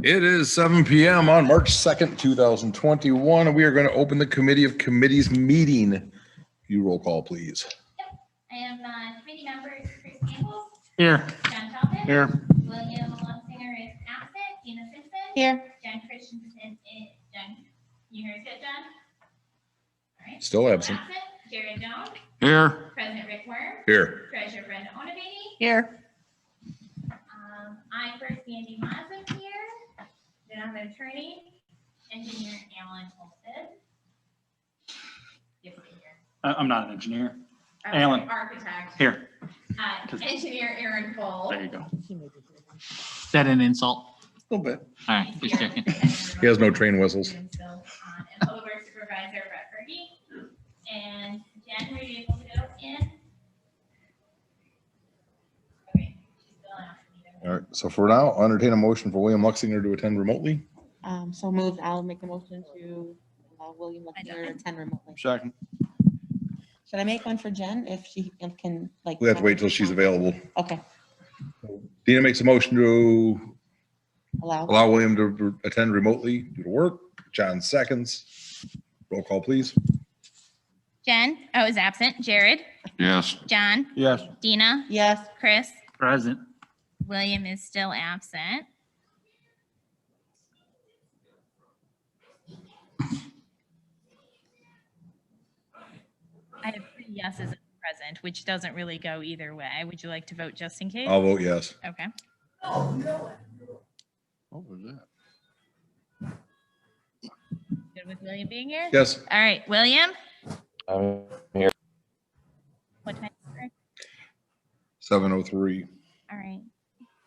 It is 7 p.m. on March 2nd, 2021, and we are going to open the Committee of Committees meeting. You roll call, please. I am committee members Chris Campbell, Here. John Talbot. Here. William Luxinger is absent. Dina Simpson. Here. John Christensen is John. You heard it, John? All right. Still absent. Jared Jones. Here. President Rick Worm. Here. Treasurer Brenda Onabady. Here. I first Andy Mazza here. Then I'm an attorney. Engineer Alan Holstead. Yes, here. I'm not an engineer. Alan. Architect. Here. Engineer Aaron Cole. There you go. Is that an insult? A little bit. All right, just checking. He has no train whistles. And Public Works Supervisor Brett Fergie. And Jen, were you able to go in? Okay, she's still out. All right. So for now, I'll entertain a motion for William Luxinger to attend remotely. So moved. I'll make a motion to allow William Luxinger to attend remotely. Second. Should I make one for Jen if she can like? We have to wait till she's available. Okay. Dina makes a motion to Allow. allow William to attend remotely due to work. John seconds. Roll call, please. Jen, is absent. Jared, Yes. John, Yes. Dina, Yes. Chris, Present. William is still absent. I have 3 yeses and present, which doesn't really go either way. Would you like to vote just in case? I'll vote yes. Okay. What was that? Good with William being here? Yes. All right, William? I'm here. What time is it? 7:03. All right.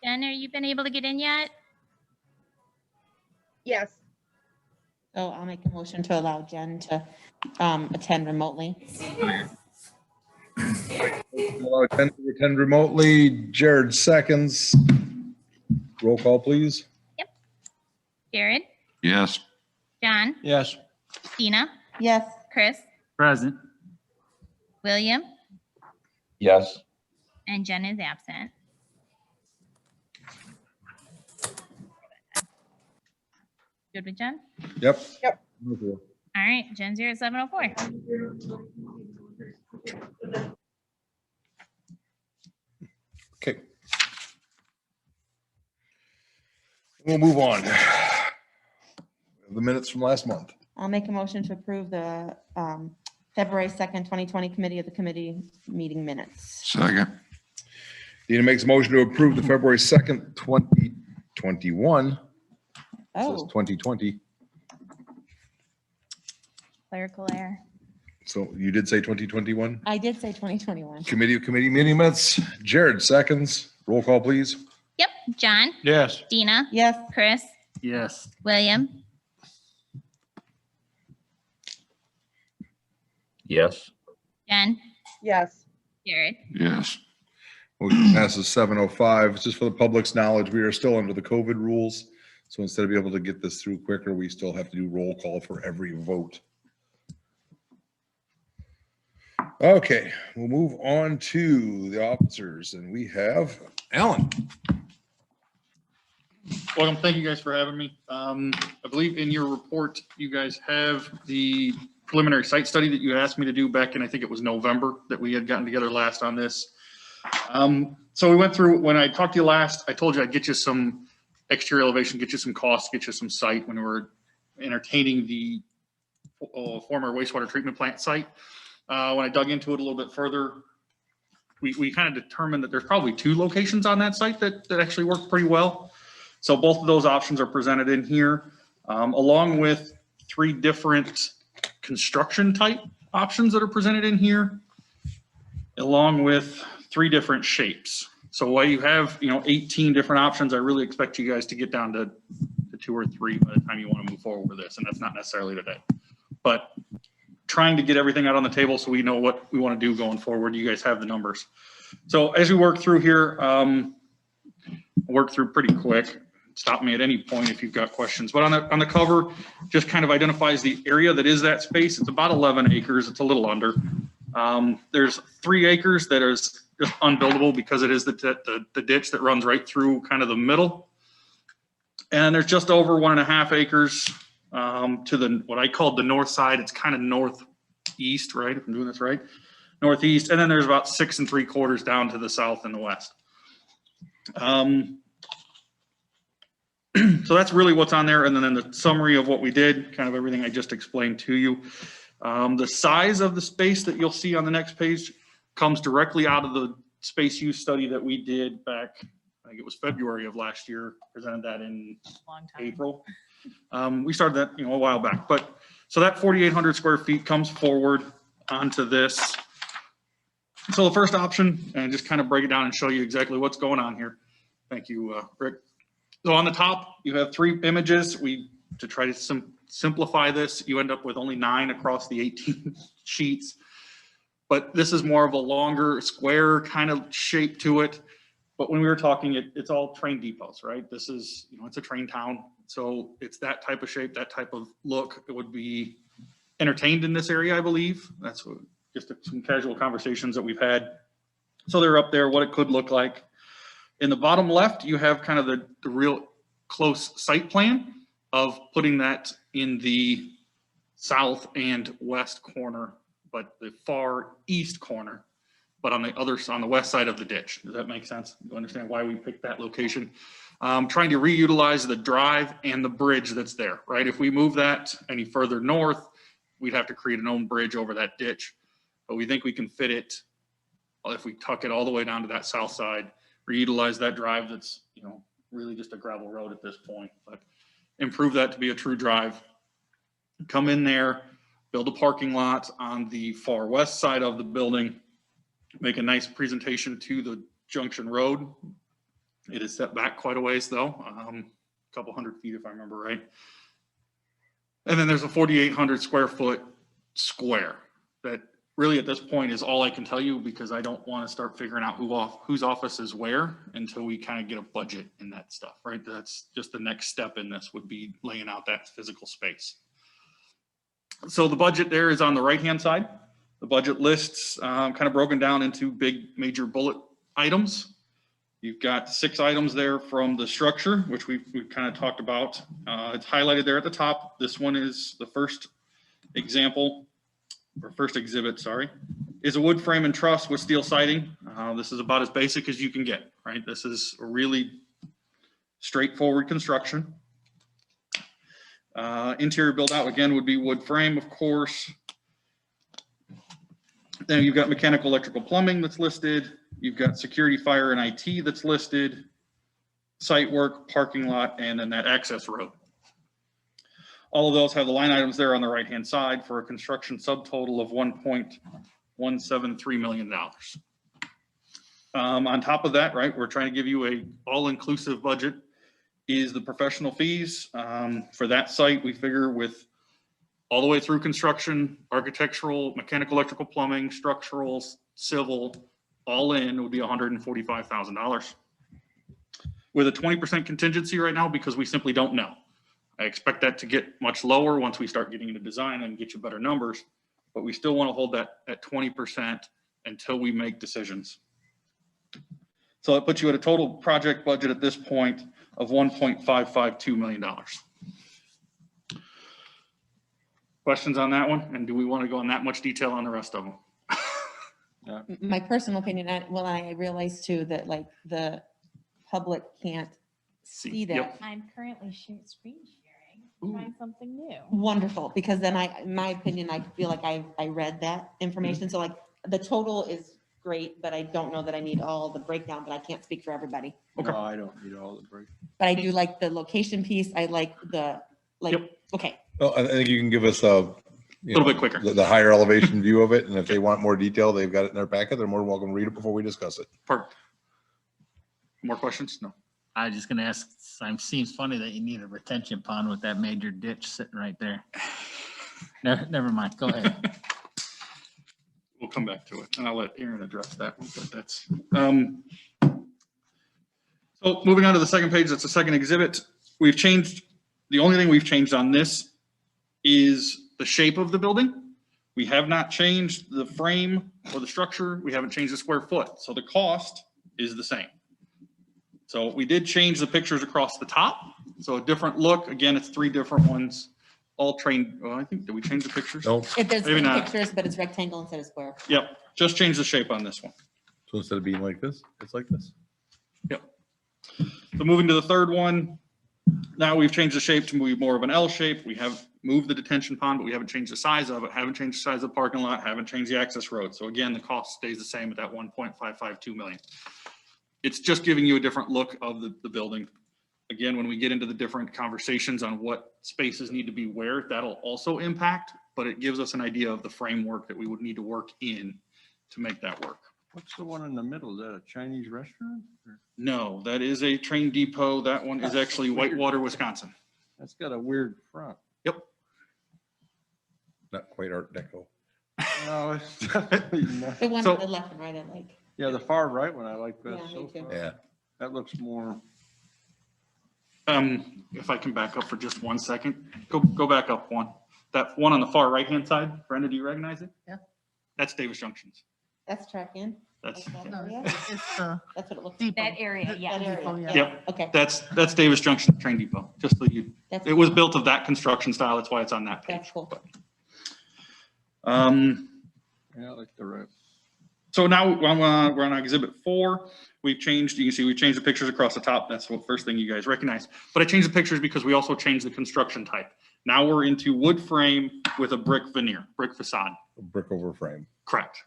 Jen, are you been able to get in yet? Yes. So I'll make a motion to allow Jen to attend remotely. Allow Jen to attend remotely. Jared seconds. Roll call, please. Jared, Yes. John, Yes. Dina, Yes. Chris, Present. William, Yes. and Jen is absent. Good with Jen? Yep. Yep. All right, Jen's here at 7:04. Okay. We'll move on. The minutes from last month. I'll make a motion to approve the February 2nd, 2020 Committee of the Committee meeting minutes. Second. Dina makes a motion to approve the February 2nd, 2021. Oh, Says 2020. Clerical error. So you did say 2021? I did say 2021. Committee of Committee meeting minutes. Jared seconds. Roll call, please. Yep, John, Yes. Dina, Yes. Chris, Yes. William, Yes. Jen, Yes. Jared. Yes. Motion passes 7:05. Just for the public's knowledge, we are still under the COVID rules. So instead of being able to get this through quicker, we still have to do roll call for every vote. Okay, we'll move on to the officers, and we have Alan. Welcome. Thank you guys for having me. I believe in your report, you guys have the preliminary site study that you asked me to do back in, I think it was November, that we had gotten together last on this. So we went through, when I talked to you last, I told you I'd get you some exterior elevation, get you some costs, get you some site when we were entertaining the former wastewater treatment plant site. When I dug into it a little bit further, we kind of determined that there's probably 2 locations on that site that actually work pretty well. So both of those options are presented in here, along with 3 different construction type options that are presented in here, along with 3 different shapes. So while you have, 18 different options, I really expect you guys to get down to 2 or 3 by the time you want to move forward with this. And that's not necessarily today, but trying to get everything out on the table so we know what we want to do going forward. You guys have the numbers. So as we work through here, work through pretty quick. Stop me at any point if you've got questions. But on the cover, just kind of identifies the area that is that space. It's about 11 acres. It's a little under. There's 3 acres that is just unbuildable because it is the ditch that runs right through kind of the middle. And there's just over 1.5 acres to the, what I called the north side. It's kind of northeast, right? If I'm doing this right, northeast. And then there's about 6 3/4 down to the south and the west. So that's really what's on there. And then in the summary of what we did, kind of everything I just explained to you. The size of the space that you'll see on the next page comes directly out of the space use study that we did back, I think it was February of last year, presented that in Long time. April. We started that, a while back, but so that 4,800 square feet comes forward onto this. So the first option, and just kind of break it down and show you exactly what's going on here. Thank you, Rick. So on the top, you have 3 images. To try to simplify this, you end up with only 9 across the 18 sheets. But this is more of a longer square kind of shape to it. But when we were talking, it's all train depots, right? This is, it's a train town. So it's that type of shape, that type of look. It would be entertained in this area, I believe. That's just some casual conversations that we've had. So they're up there, what it could look like. In the bottom left, you have kind of the real close site plan of putting that in the south and west corner, but the far east corner, but on the west side of the ditch. Does that make sense? You understand why we picked that location? Trying to reutilize the drive and the bridge that's there, right? If we move that any further north, we'd have to create an own bridge over that ditch, but we think we can fit it if we tuck it all the way down to that south side, reutilize that drive that's, really just a gravel road at this point, but improve that to be a true drive. Come in there, build a parking lot on the far west side of the building, make a nice presentation to the Junction Road. It is set back quite a ways though, a couple 100 feet if I remember right. And then there's a 4,800 square foot square that really at this point is all I can tell you, because I don't want to start figuring out whose office is where until we kind of get a budget in that stuff, right? That's just the next step in this, would be laying out that physical space. So the budget there is on the right-hand side. The budget lists kind of broken down into big major bullet items. You've got 6 items there from the structure, which we've kind of talked about. It's highlighted there at the top. This one is the first example, or first exhibit, sorry, is a wood frame and truss with steel siding. This is about as basic as you can get, right? This is a really straightforward construction. Interior build out again would be wood frame, of course. Then you've got mechanical, electrical, plumbing that's listed. You've got security, fire, and IT that's listed. Site work, parking lot, and then that access road. All of those have the line items there on the right-hand side for a construction subtotal of $1.173 million. On top of that, right, we're trying to give you a all-inclusive budget is the professional fees. For that site, we figure with all the way through construction, architectural, mechanical, electrical, plumbing, structural, civil, all in would be $145,000. With a 20% contingency right now, because we simply don't know. I expect that to get much lower once we start getting into design and get you better numbers, but we still want to hold that at 20% until we make decisions. So that puts you at a total project budget at this point of $1.552 million. Questions on that one? And do we want to go in that much detail on the rest of them? My personal opinion, I realize too that like the public can't see that. Yep. I'm currently screen sharing, Ooh. trying something new. Wonderful, because then in my opinion, I feel like I read that information. So like the total is great, but I don't know that I need all the breakdown, but I can't speak for everybody. Okay. No, I don't need all the break. But I do like the location piece. I like Yep. okay. Well, I think you can give us a Little bit quicker. the higher elevation view of it. And if they want more detail, they've got it in their packet. They're more than welcome to read it before we discuss it. Perfect. More questions? No. I was just gonna ask, seems funny that you need a retention pond with that major ditch sitting right there. Never mind, go ahead. We'll come back to it and I'll let Aaron address that one, but that's, so moving on to the second page, that's the second exhibit. We've changed, the only thing we've changed on this is the shape of the building. We have not changed the frame or the structure. We haven't changed the square foot. So the cost is the same. So we did change the pictures across the top. So a different look. Again, it's 3 different ones, all trained. Well, I think, did we change the pictures? Nope. If there's Maybe not. pictures, but it's rectangle instead of square. Yep, just change the shape on this one. So instead of being like this, it's like this. Yep. So moving to the third one, now we've changed the shape to be more of an L shape. We have moved the detention pond, but we haven't changed the size of it, haven't changed the size of the parking lot, haven't changed the access road. So again, the cost stays the same at that 1.552 million. It's just giving you a different look of the building. Again, when we get into the different conversations on what spaces need to be where, that'll also impact, but it gives us an idea of the framework that we would need to work in to make that work. What's the one in the middle? Is that a Chinese restaurant? Or- No, that is a train depot. That one is actually Whitewater, Wisconsin. That's got a weird front. Not quite Art Deco. No, it's definitely not. The one So- on the left and right, I like. Yeah, the far right one I like best Yeah, me so too. far. Yeah. That looks more, If I can back up for just 1 second, go back up one. That one on the far right-hand side, Brenda, do you recognize it? Yeah. That's Davis Junctions. That's track-in. That's, Like that No, area? it's the That's what it looks like. depot. That area, yeah. That area, Depot, yeah. Yep. Okay. that's Davis Junction Train Depot, just so you, That's, it was built of that construction style. That's why it's on that that's page. cool. yeah, I like the right. So now we're on exhibit 4. We've changed, you can see we've changed the pictures across the top. That's the first thing you guys recognize. But I changed the pictures because we also changed the construction type. Now we're into wood frame with a brick veneer, brick facade. Brick over frame. Correct.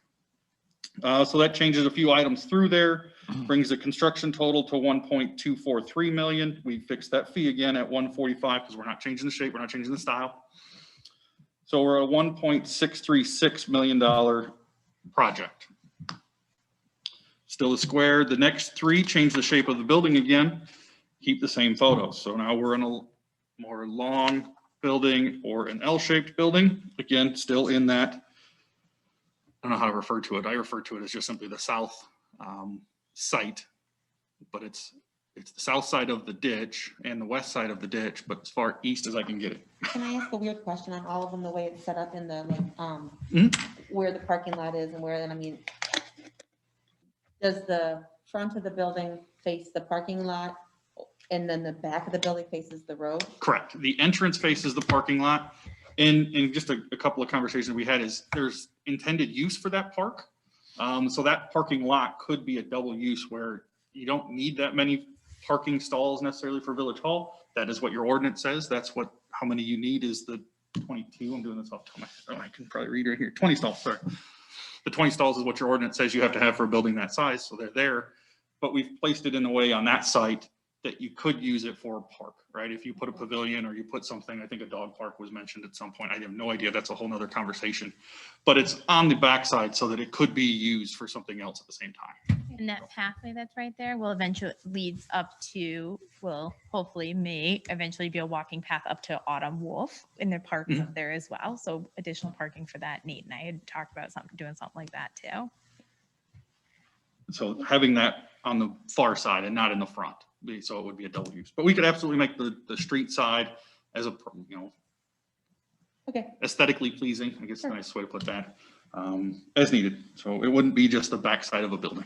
So that changes a few items through there, brings the construction total to 1.243 million. We fixed that fee again at 145 because we're not changing the shape, we're not changing the style. So we're a $1.636 million project. Still a square. The next 3 change the shape of the building again, keep the same photos. So now we're in a more long building or an L-shaped building. Again, still in that, I don't know how to refer to it. I refer to it as just simply the south site, but it's the south side of the ditch and the west side of the ditch, but as far east as I can get it. Can I ask a weird question on all of them, the way it's set up in the, like, Mhm. where the parking lot is and where, and I mean, does the front of the building face the parking lot and then the back of the building faces the road? Correct. The entrance faces the parking lot. And just a couple of conversations we had is there's intended use for that park. So that parking lot could be a double use where you don't need that many parking stalls necessarily for Village Hall. That is what your ordinance says. That's what, how many you need is the 22. I'm doing this off the top of my, oh, I can probably read right here. 20 stalls, sorry. The 20 stalls is what your ordinance says you have to have for a building that size. So they're there. But we've placed it in a way on that site that you could use it for a park, right? If you put a pavilion or you put something, I think a dog park was mentioned at some point. I have no idea. That's a whole nother conversation. But it's on the backside so that it could be used for something else at the same time. And that pathway that's right there will eventually leads up to, will hopefully may eventually be a walking path up to Autumn Wolf, and there parks up there as well. So additional parking for that need. And I had talked about doing something like that too. So having that on the far side and not in the front, so it would be a double use. But we could absolutely make the street side as a, Okay, aesthetically pleasing, I guess is a nice way to put that, as needed. So it wouldn't be just the backside of a building.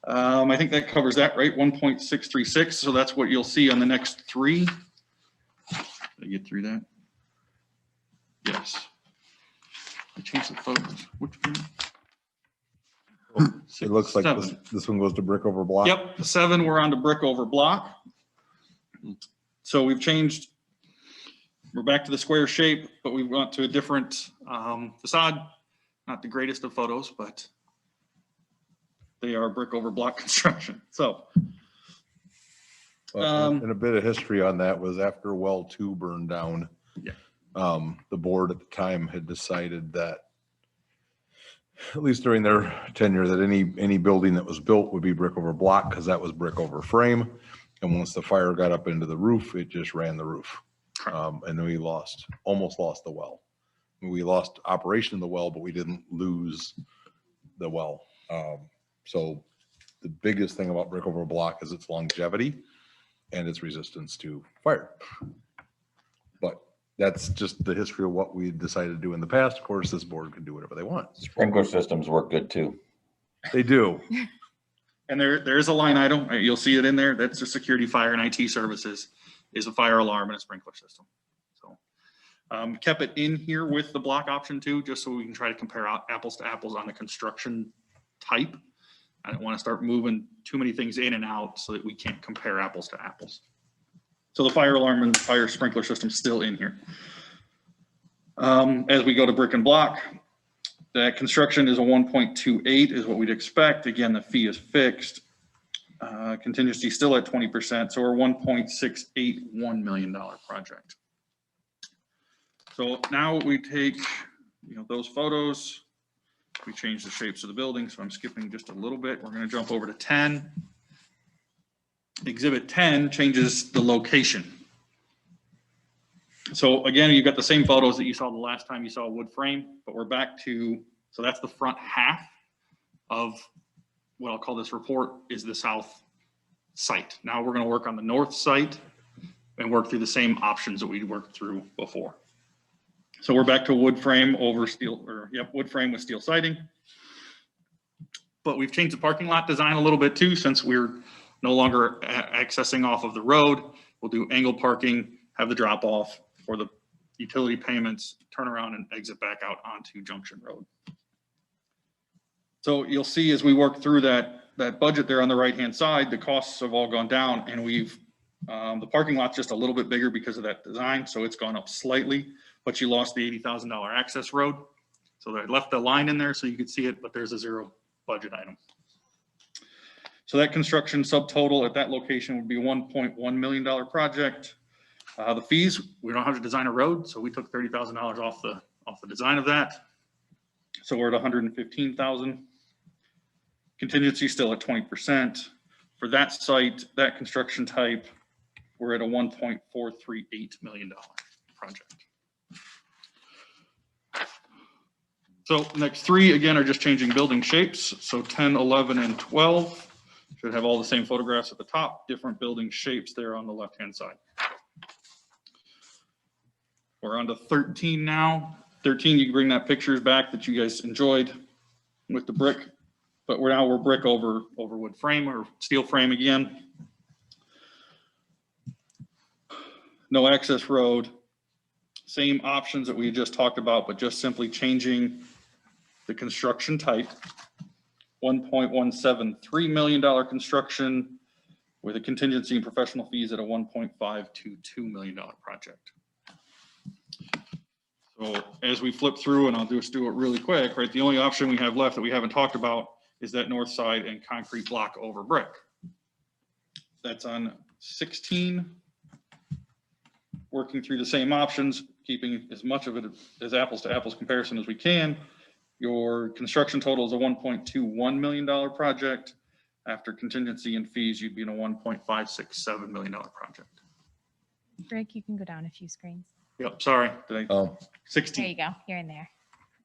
I think that covers that, right? 1.636. So that's what you'll see on the next 3. Did I get through that? Yes. I changed the photos. Which one? It looks like this, 7. this one goes to brick over block. Yep, 7, we're on to brick over block. So we've changed, we're back to the square shape, but we went to a different facade. Not the greatest of photos, but they are brick over block construction. So, And a bit of history on that was after well 2 burned down. Yeah. The board at the time had decided that, at least during their tenure, that any building that was built would be brick over block because that was brick over frame. And once the fire got up into the roof, it just ran the roof. And we almost lost the well. We lost operation of the well, but we didn't lose the well. So the biggest thing about brick over block is its longevity and its resistance to fire. But that's just the history of what we decided to do in the past. Of course, this board can do whatever they want. Sprinkler systems work good too. They do. And there is a line item, you'll see it in there, that's the security, fire, and IT services, is a fire alarm and a sprinkler system. So kept it in here with the block option too, just so we can try to compare out apples to apples on the construction type. I don't want to start moving too many things in and out so that we can't compare apples to apples. So the fire alarm and fire sprinkler system still in here. As we go to brick and block, that construction is a 1.28 is what we'd expect. Again, the fee is fixed. Contingency still at 20%, so we're $1.681 million project. So now we take, those photos, we change the shapes of the building, so I'm skipping just a little bit. We're gonna jump over to 10. Exhibit 10 changes the location. So again, you've got the same photos that you saw the last time you saw a wood frame, but we're back to, so that's the front half of what I'll call this report is the south site. Now we're gonna work on the north site and work through the same options that we worked through before. So we're back to wood frame over steel, wood frame with steel siding. But we've changed the parking lot design a little bit too, since we're no longer accessing off of the road. We'll do angle parking, have the drop off for the utility payments, turn around and exit back out onto Junction Road. So you'll see as we work through that budget there on the right-hand side, the costs have all gone down, and we've, the parking lot's just a little bit bigger because of that design, so it's gone up slightly, but you lost the $80,000 access road. So I left the line in there so you could see it, but there's a zero budget item. So that construction subtotal at that location would be $1.1 million project. The fees, we don't have to design a road, so we took $30,000 off the design of that. So we're at $115,000. Contingency still at 20%. For that site, that construction type, we're at a $1.438 million project. So next three, again, are just changing building shapes. So 10, 11, and 12 should have all the same photographs at the top, different building shapes there on the left-hand side. We're on to 13 now. 13, you can bring that pictures back that you guys enjoyed with the brick, but we're brick over wood frame or steel frame again. No access road. Same options that we just talked about, but just simply changing the construction type. $1.173 million construction with a contingency and professional fees at a $1.522 million project. So as we flip through, and I'll just do it really quick, right? The only option we have left that we haven't talked about is that north side and concrete block over brick. That's on 16. Working through the same options, keeping as much of it as apples to apples comparison as we can. Your construction total is a $1.21 million project. After contingency and fees, you'd be in a $1.567 million project. Rick, you can go down a few screens. Yep, sorry. Did I, Oh, 16. There you go. Here and there.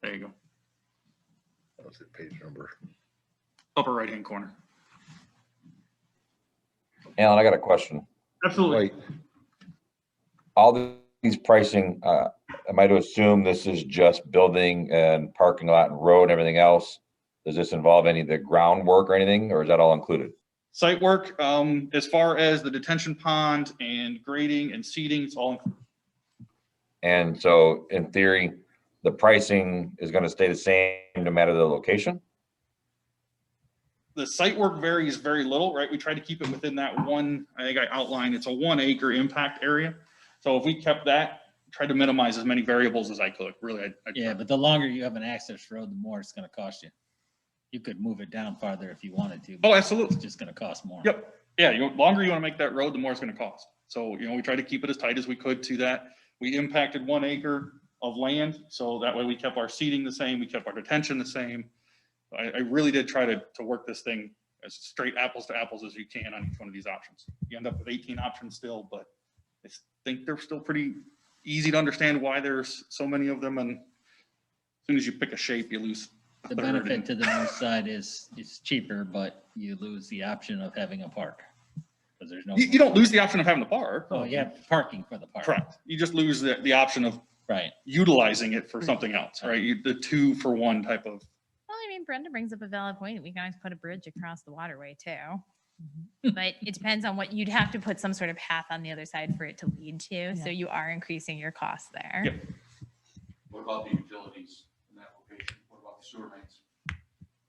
There you go. that was the page number. Upper right-hand corner. Alan, I got a question. Absolutely. Wait, All these pricing, am I to assume this is just building and parking lot and road and everything else? Does this involve any of the groundwork or anything, or is that all included? Site work, as far as the detention pond and grading and seeding, it's all included. And so in theory, the pricing is going to stay the same no matter the location? The site work varies very little, right? We try to keep it within that one, I think I outlined, it's a 1 acre impact area. So if we kept that, try to minimize as many variables as I could, really. I'd Yeah, but the longer you have an access road, the more it's gonna cost you. You could move it down farther if you wanted to. Oh, but absolutely. It's just gonna cost more. Yep. Yeah, the longer you want to make that road, the more it's going to cost. So, we try to keep it as tight as we could to that. We impacted 1 acre of land. So that way we kept our seeding the same. We kept our detention the same. I really did try to work this thing as straight apples to apples as you can on each one of these options. You end up with 18 options still, but I think they're still pretty easy to understand why there's so many of them. And as soon as you pick a shape, you lose a The third. benefit to the north side is it's cheaper, but you lose the option of having a park. Because there's no. You don't lose the option of having the park. Oh, you have parking for the park. Correct. You just lose the option of Right. utilizing it for something else, right? The 2-for-1 type of. Well, I mean, mean, Brenda brings up a valid point. We can always put a bridge across the waterway too. Mm-hmm. But it depends on what, you'd have to put some sort of path on the other side for it to lead to. So Yeah. you are increasing your costs there. Yep. What about the utilities in that location? What about the sewer mains?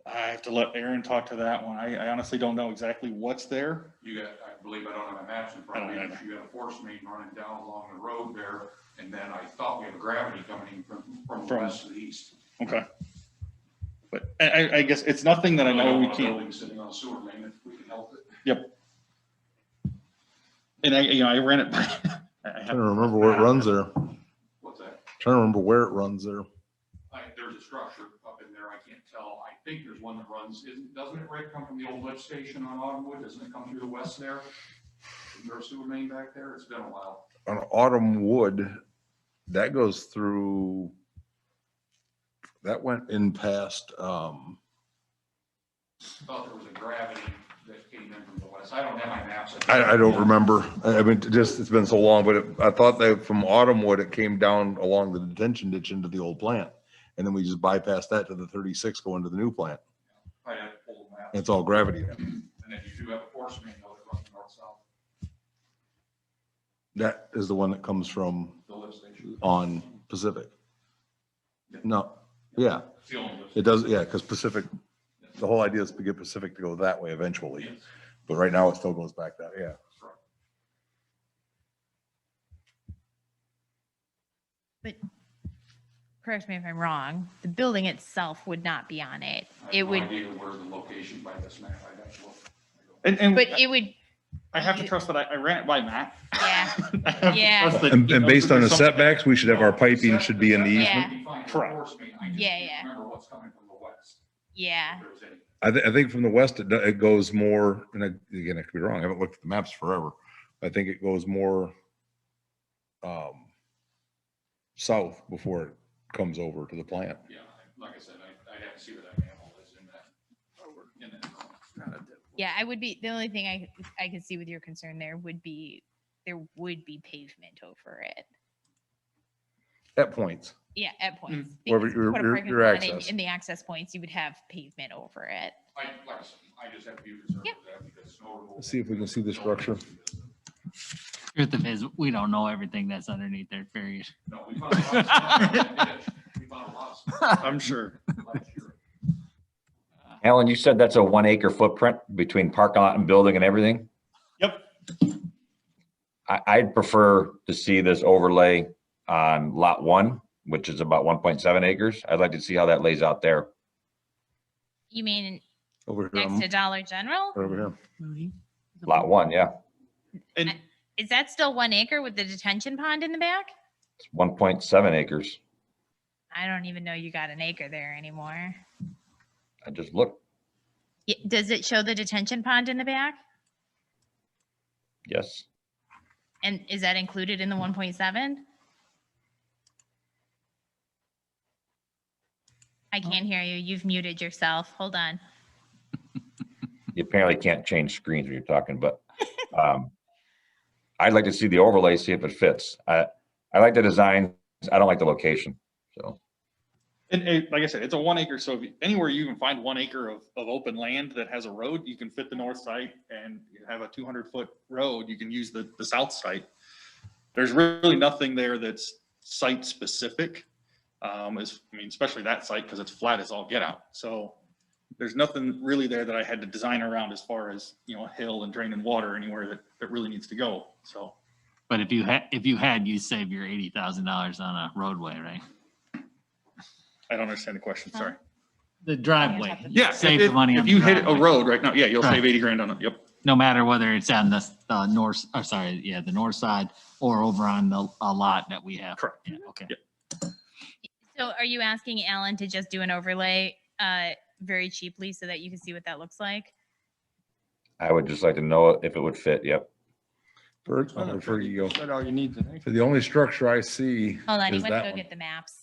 I have to let Aaron talk to that one. I honestly don't know exactly what's there. You got, I believe, I don't have my maps in front of I me, don't but you got a force main running down along the road there. And then I thought we have gravity coming in from the From- west to the east. Okay. But I guess it's nothing that I know we don't want a can't. building sitting on a sewer main if we can help it. Yep. And I ran it by. Trying to remember where it runs there. What's that? Trying to remember where it runs there. There's a structure up in there. I can't tell. I think there's one that runs, doesn't it, Rick, come from the old lift station on Autumnwood? Doesn't it come through the west there? Is there a sewer main back there? It's been a while. On Autumn Wood, that goes through, that went in past, Thought there was a gravity that came in from the west. I don't have my maps. I don't remember. I mean, it's been so long, but I thought that from Autumnwood, it came down along the detention ditch into the old plant. And then we just bypassed that to the 36 going to the new plant. I have to pull the map. It's all gravity. And then you do have a force main though that runs north-south, That is the one that comes from the lift station. on Pacific. No, yeah, It's the only lift. it does, yeah, because Pacific, the whole idea is to get Pacific to go that way eventually. Yes, But right now it still goes back that, yeah. correct. But correct me if I'm wrong, the building itself would not be on it. I It have no would, idea where the location by this map. I have to look. And but it would, I have to trust that I ran it by Matt. yeah, I have to Yeah. trust that, And you know, based on the there's something- setbacks, we should have our piping should be in the Yeah. easement. Be fine for Correct. force main. I just Yeah, can't yeah. remember what's coming from the west. yeah. If there's any. I think from the west, it goes more, and again, I could be wrong. I haven't looked at the maps forever. I think it goes more south before it comes over to the plant. Yeah, like I said, I'd have to see where that manhole is in that. Yeah, I would be, the only thing I could see with your concern there would be pavement over it. At points. Yeah, at points. Wherever Because you your- put a your- parking your lot access. In the access points, you would have pavement over it. Like I said, I just have to be concerned Yeah. with that because snow removal. Let's see if we can see the structure. Truth of it is, we don't know everything that's underneath there, period. No, we found a lot of stuff. We found a lot of stuff I'm sure. last year. Alan, you said that's a 1 acre footprint between parking lot and building and everything? Yep. I'd prefer to see this overlay on lot 1, which is about 1.7 acres. I'd like to see how that lays out there. You mean Over here. next to Dollar General? Over here. Lot 1, yeah. And Is that still 1 acre with the detention pond in the back? It's 1.7 acres. I don't even know you got an acre there anymore. I just looked, Does it show the detention pond in the back? yes. And is that included in the 1.7? I can't hear you. You've muted yourself. Hold on. You apparently can't change screens when you're talking, but I'd like to see the overlay, see if it fits. I like the design. I don't like the location, so. And like I said, it's a 1 acre, so anywhere you can find 1 acre of open land that has a road, you can fit the north side and you have a 200-foot road, you can use the south side. There's really nothing there that's site specific. Especially that site, because it's flat as all get out. So there's nothing really there that I had to design around as far as, a hill and draining water anywhere that really needs to go, so. But if you had, you save your $80,000 on a roadway, right? I don't understand the question, sorry. The driveway. Yeah, Save the money on if the you hit a driveway. road right now, yeah, you'll Right. save 80 grand on it, yep. No matter whether it's on the the north side or over on the lot that we have. Correct. Yeah, okay. Yeah. So are you asking Alan to just do an overlay very cheaply so that you can see what that looks like? I would just like to know if it would fit, yep. For you go. Said all you need to think. For the only structure I see Hold on, he is went to that go one. get the maps.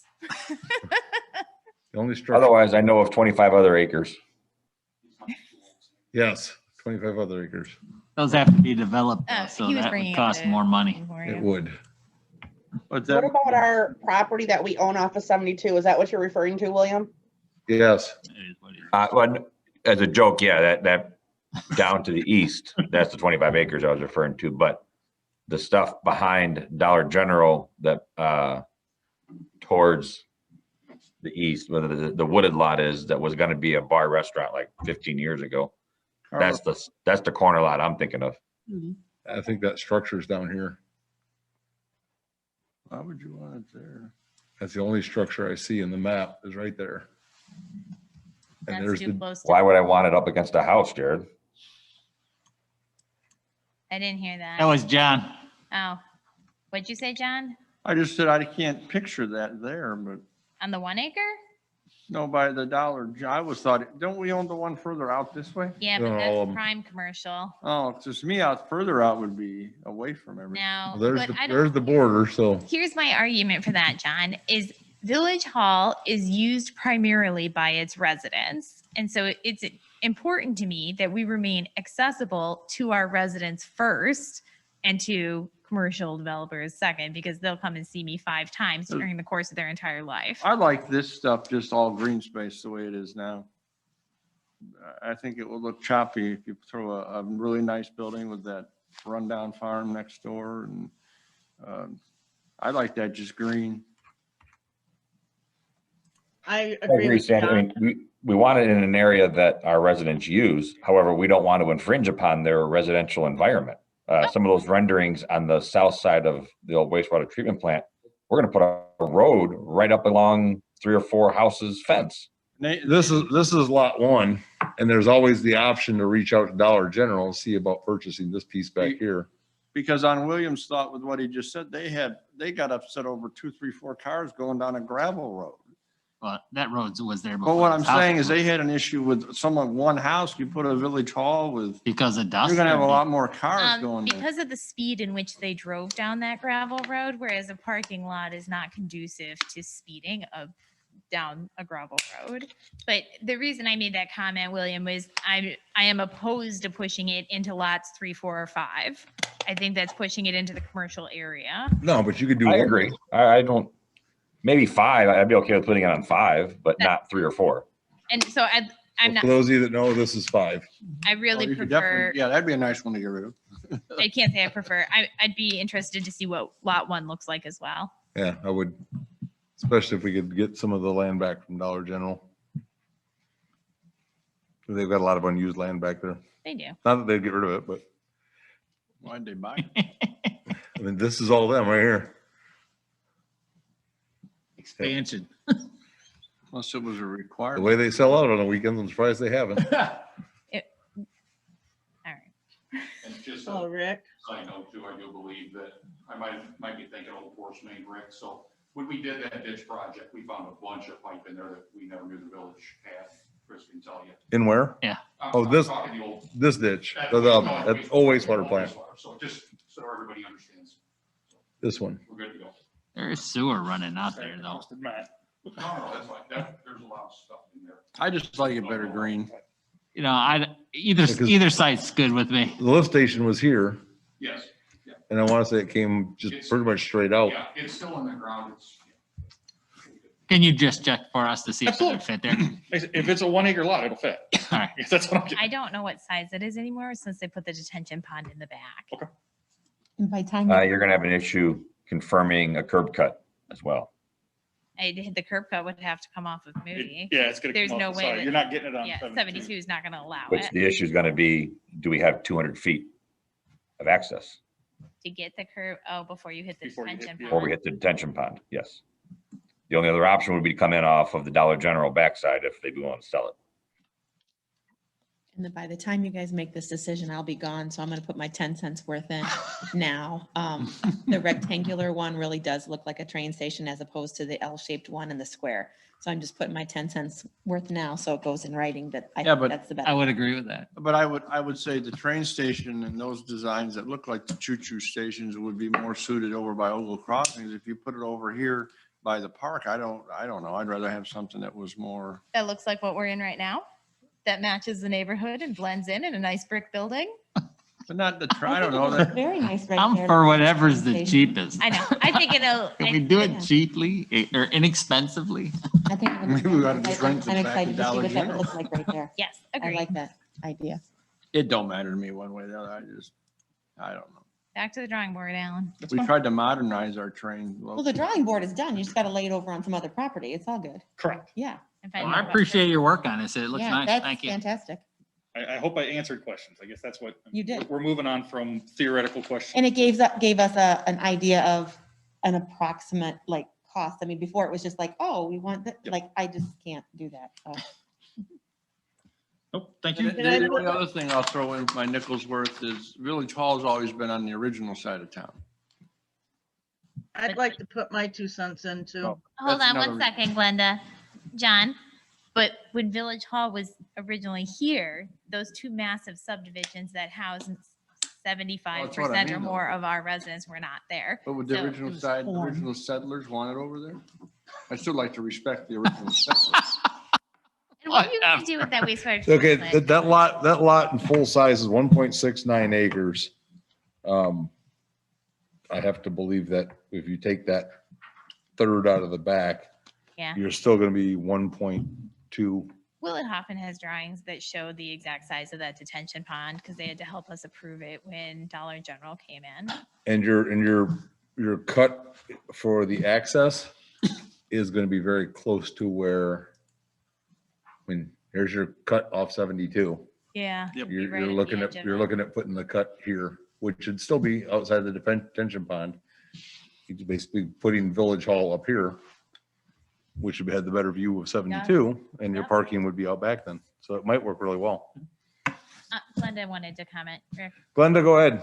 The only structure, Otherwise, I know of 25 other acres. yes, 25 other acres. Those have to be developed, though, so He was that bringing would up cost the more money. thing for It you. would. What's What that? about our property that we own off of 72? Is that what you're referring to, William? Yes, It is what it is. Well, as a joke, yeah, that down to the east, that's the 25 acres I was referring to, but the stuff behind Dollar General that, towards the east, whether the wooded lot is, that was gonna be a bar restaurant like 15 years ago. That's the corner lot I'm thinking of. I think that structure's down here. Why would you want it there? That's the only structure I see in the map is right there. And That's there's too the, close to. Why would I want it up against a house, Jared? I didn't hear that. That was John. Oh, what'd you say, John? I just said I can't picture that there, but On the 1 acre? no, by the I always thought, don't we own the one further out this way? Yeah, No, but all of that's 'em. prime commercial. Oh, it's just me out further out would be away from everything. Now, there's but I there's don't, the border, so. here's my argument for that, John, is Village Hall is used primarily by its residents. And so it's important to me that we remain accessible to our residents first and to commercial developers second, because they'll come and see me 5 times during the course of their entire life. I like this stuff, just all green space the way it is now. I think it will look choppy if you throw a really nice building with that rundown farm next door, and I like that just green. I I agree agree, with Sandy. I John. mean, we want it in an area that our residents use. However, we don't want to infringe upon their residential environment. Some of those renderings on the south side of the old wastewater treatment plant, we're gonna put a road right up along 3 or 4 houses fence. This is lot 1, and there's always the option to reach out to Dollar General and see about purchasing this piece back here. Because on Williams' thought with what he just said, they got upset over 2, 3, 4 cars going down a gravel road. Well, that road was there. But before what I'm this house saying is was- they had an issue with one house, you put a village hall with, Because of dust. you're gonna have a or lot more cars going there. Because of the speed in which they drove down that gravel road, whereas a parking lot is not conducive to speeding down a gravel road. But the reason I made that comment, William, was I am opposed to pushing it into lots 3, 4, or 5. I think that's pushing it into the commercial area. No, but you could do. I agree. I don't, maybe 5, I'd be okay with putting it on 5, but not 3 or 4. And so I'm not, For those of you that know, this is 5. I Oh, really you could prefer, definitely- Yeah, that'd be a nice one to get rid of. I can't say I prefer, I'd be interested to see what lot 1 looks like as well. Yeah, I would, especially if we could get some of the land back from Dollar General. They've got a lot of unused land back there. They do. Not that they'd get rid of it, but Why'd they buy it? I mean, this is all them right here. Expansion. Unless it was a The requirement. way they sell out on the weekends, I'm surprised they haven't. All right. And just Hello, a Rick. side note too, I do believe that I might be thinking Old Forest Main Brick. So when we did that ditch project, we found a bunch of pipe in there that we never knew the village had. Chris can tell you. In where? Oh, I'm this- talking the old. This ditch, at the wastewater- old wastewater plant, So just so everybody understands, this one. we're good to go. There's sewer running out there though. No, that's fine. There's a lot of stuff in there. I just like it better green. You know, Because- either site's good with me. The lift station was here, Yes, and I want to say it came just pretty much straight out. yeah, it's still in the ground. Can you just check for us to see if it would fit there? If it's a 1 acre lot, it'll fit. All right. That's what I'm getting. I don't know what size it is anymore since they put the detention pond in the back. And by time. You're gonna have an issue confirming a curb cut as well. The curb cut would have to come off of Moody. Yeah, it's gonna There's come no off the way side. that- You're not getting it on Yeah, 72. 72 is not going to allow Which it. the issue is gonna be, do we have 200 feet of access To get the curb, before you hit the Before you hit detention the- before we pond. hit the detention pond? Yes. The only other option would be to come in off of the Dollar General backside if they do want to sell it. And then by the time you guys make this decision, I'll be gone, so I'm gonna put my 10 cents worth in now. The rectangular one really does look like a train station as opposed to the L-shaped one in the square. So I'm just putting my 10 cents worth now, so it goes in writing that I Yeah, think but that's the I best. would agree with that. But I would say the train station and those designs that look like the choo-choo stations would be more suited over by Ogle Crossings. If you put it over here by the park, I don't know. I'd rather have something that was more, That looks like what we're in right now. That matches the neighborhood and blends in a nice brick building. But not the try, I don't know. that- Very nice right I'm there. for whatever's the Station. cheapest. I know. I think it'll. If we do it cheaply or inexpensively. I think it would Maybe look we nice. ought to just I'm rent it back to excited to see Dollar what that General. looks like right there. Yes, I agreed. like that idea. It don't matter to me one way or the other. I don't know. Back to the drawing board, Alan. That's We fine. tried to modernize our train. Well, the drawing board is done. You just got to lay it over on some other property. It's all good. Correct. Yeah. If Well, know I what- appreciate your work on this. It looks Yeah, nice. that's Thank you. fantastic. I hope I answered questions. I guess that's what. You did. We're moving on from theoretical questions. And it gave us an idea of an approximate like cost. I mean, before it was just like, oh, we want that, Yep. like, I just can't do that. So. Nope, thank And you. The only other thing I'll throw in my nickel's worth is Village Hall's always been on the original side of town. I'd like to put my 2 cents in too. Oh. Hold That's on one another- second, Glenda. John, but when Village Hall was originally here, those two massive subdivisions that housed 75% or mean, though. more of our residents were not there. But would the So it original was side, the formed. original settlers want it over there? I still like to respect the original settlers. And what are you gonna do with that wastewater? Okay, treatment that plant? lot in full size is 1.69 acres. I have to believe that if you take that third out of the back, Yeah. you're still gonna be 1.2. Willett Hoffman has drawings that show the exact size of that detention pond because they had to help us approve it when Dollar General came in. And your cut for the access is gonna be very close to where, I mean, here's your cut off 72. Yeah. Yep. be You're, right you're at the looking edge at, of you're it. looking at putting the cut here, which should still be outside the detention pond. You're basically putting Village Hall up here, which would have the better view of 72, and your Yep. parking would be out back then. So it might work really well. Glenda wanted to comment. Rick? Glenda, go ahead.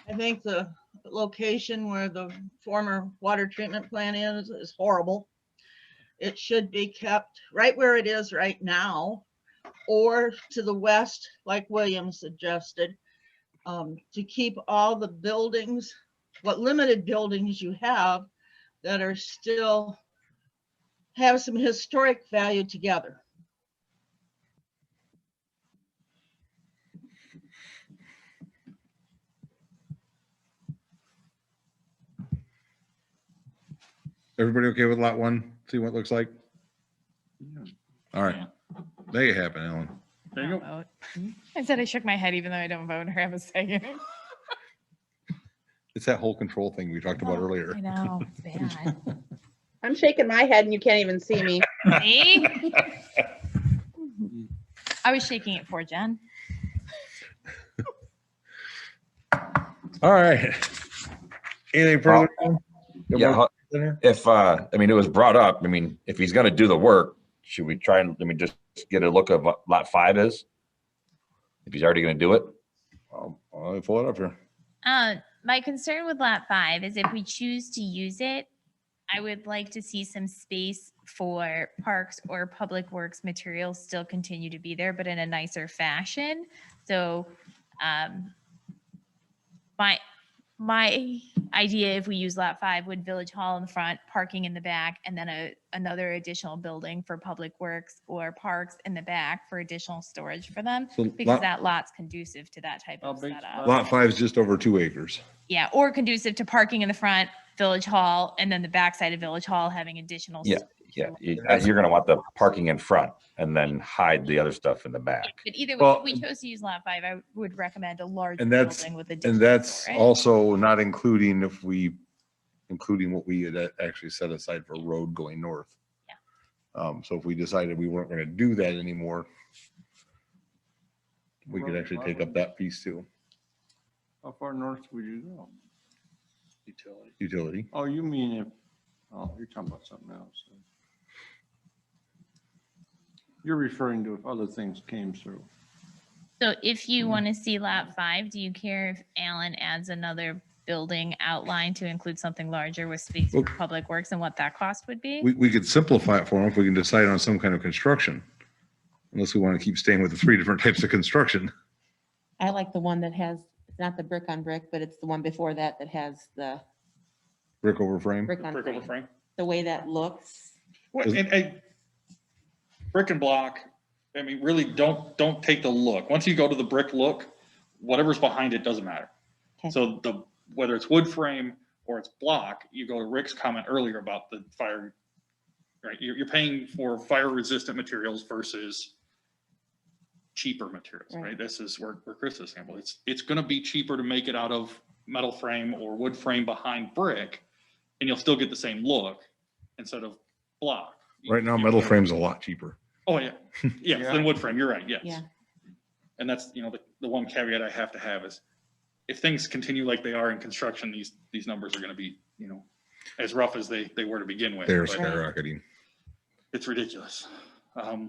I think the location where the former water treatment plant is horrible. It should be kept right where it is right now, or to the west, like William suggested, to keep all the buildings, what limited buildings you have that are still have some historic value together. Everybody okay with lot one? See what it looks like? All right. Yeah. Make it happen, Ellen. There you go. Vote. I said I shook my head even though I don't vote or have a second. It's that whole control thing we talked about earlier. I know, it's bad. I'm shaking my head and you can't even see me. See? I was shaking it for Jen. All right. Anything further? Yeah, if, I mean, it was brought up, I mean, if he's gonna do the work, should we try and, just get a look of what lot 5 is? If he's already gonna do it? I'll pull it up here. My concern with lot 5 is if we choose to use it, I would like to see some space for parks or public works materials still continue to be there, but in a nicer fashion. So, my idea, if we use lot 5, would Village Hall in the front, parking in the back, and then another additional building for public works or parks in the back for additional storage for them, So because that lot's conducive to that type How of big- setup. Lot 5 is just over 2 acres. Yeah, or conducive to parking in the front, Village Hall, and then the backside of Village Hall having additional. Yeah. storage. Yeah, you're gonna want the parking in front and then hide the other stuff in the back. But either way, Well- if we chose to use lot 5, I would recommend a large And that's- building with And additional that's storage. also not including including what we had actually set aside for road going north. So if we decided we weren't gonna do that anymore, we could actually take up that piece too, How far north would you go? Utility. utility. Oh, you mean if, oh, you're talking about something else. You're referring to if other things came through. So if you want to see lot 5, do you care if Alan adds another building outline to include something larger with space for Well- public works and what that cost would be? We could simplify it for them if we can decide on some kind of construction. Unless we want to keep staying with the 3 different types of construction. I like the one that has, it's not the brick on brick, but it's the one before that that has the Brick over frame. brick on Brick over frame. frame. The way that looks. Well, and brick and block, I mean, really don't take the look. Once you go to the brick look, whatever's behind it doesn't matter. Okay. So whether it's wood frame or it's block, you go to Rick's comment earlier about the fire, right? You're paying for fire resistant materials versus cheaper materials, right? Right. This is where Chris is sample. It's going to be cheaper to make it out of metal frame or wood frame behind brick, and you'll still get the same look instead of block. Right now, metal frame's a lot cheaper. Oh, yeah. Yeah, Yeah. than wood frame. You're right. Yes. Yeah. And that's, the one caveat I have to have is if things continue like they are in construction, these numbers are going to be, as rough as they were to begin with. They're but skyrocketing. It's ridiculous.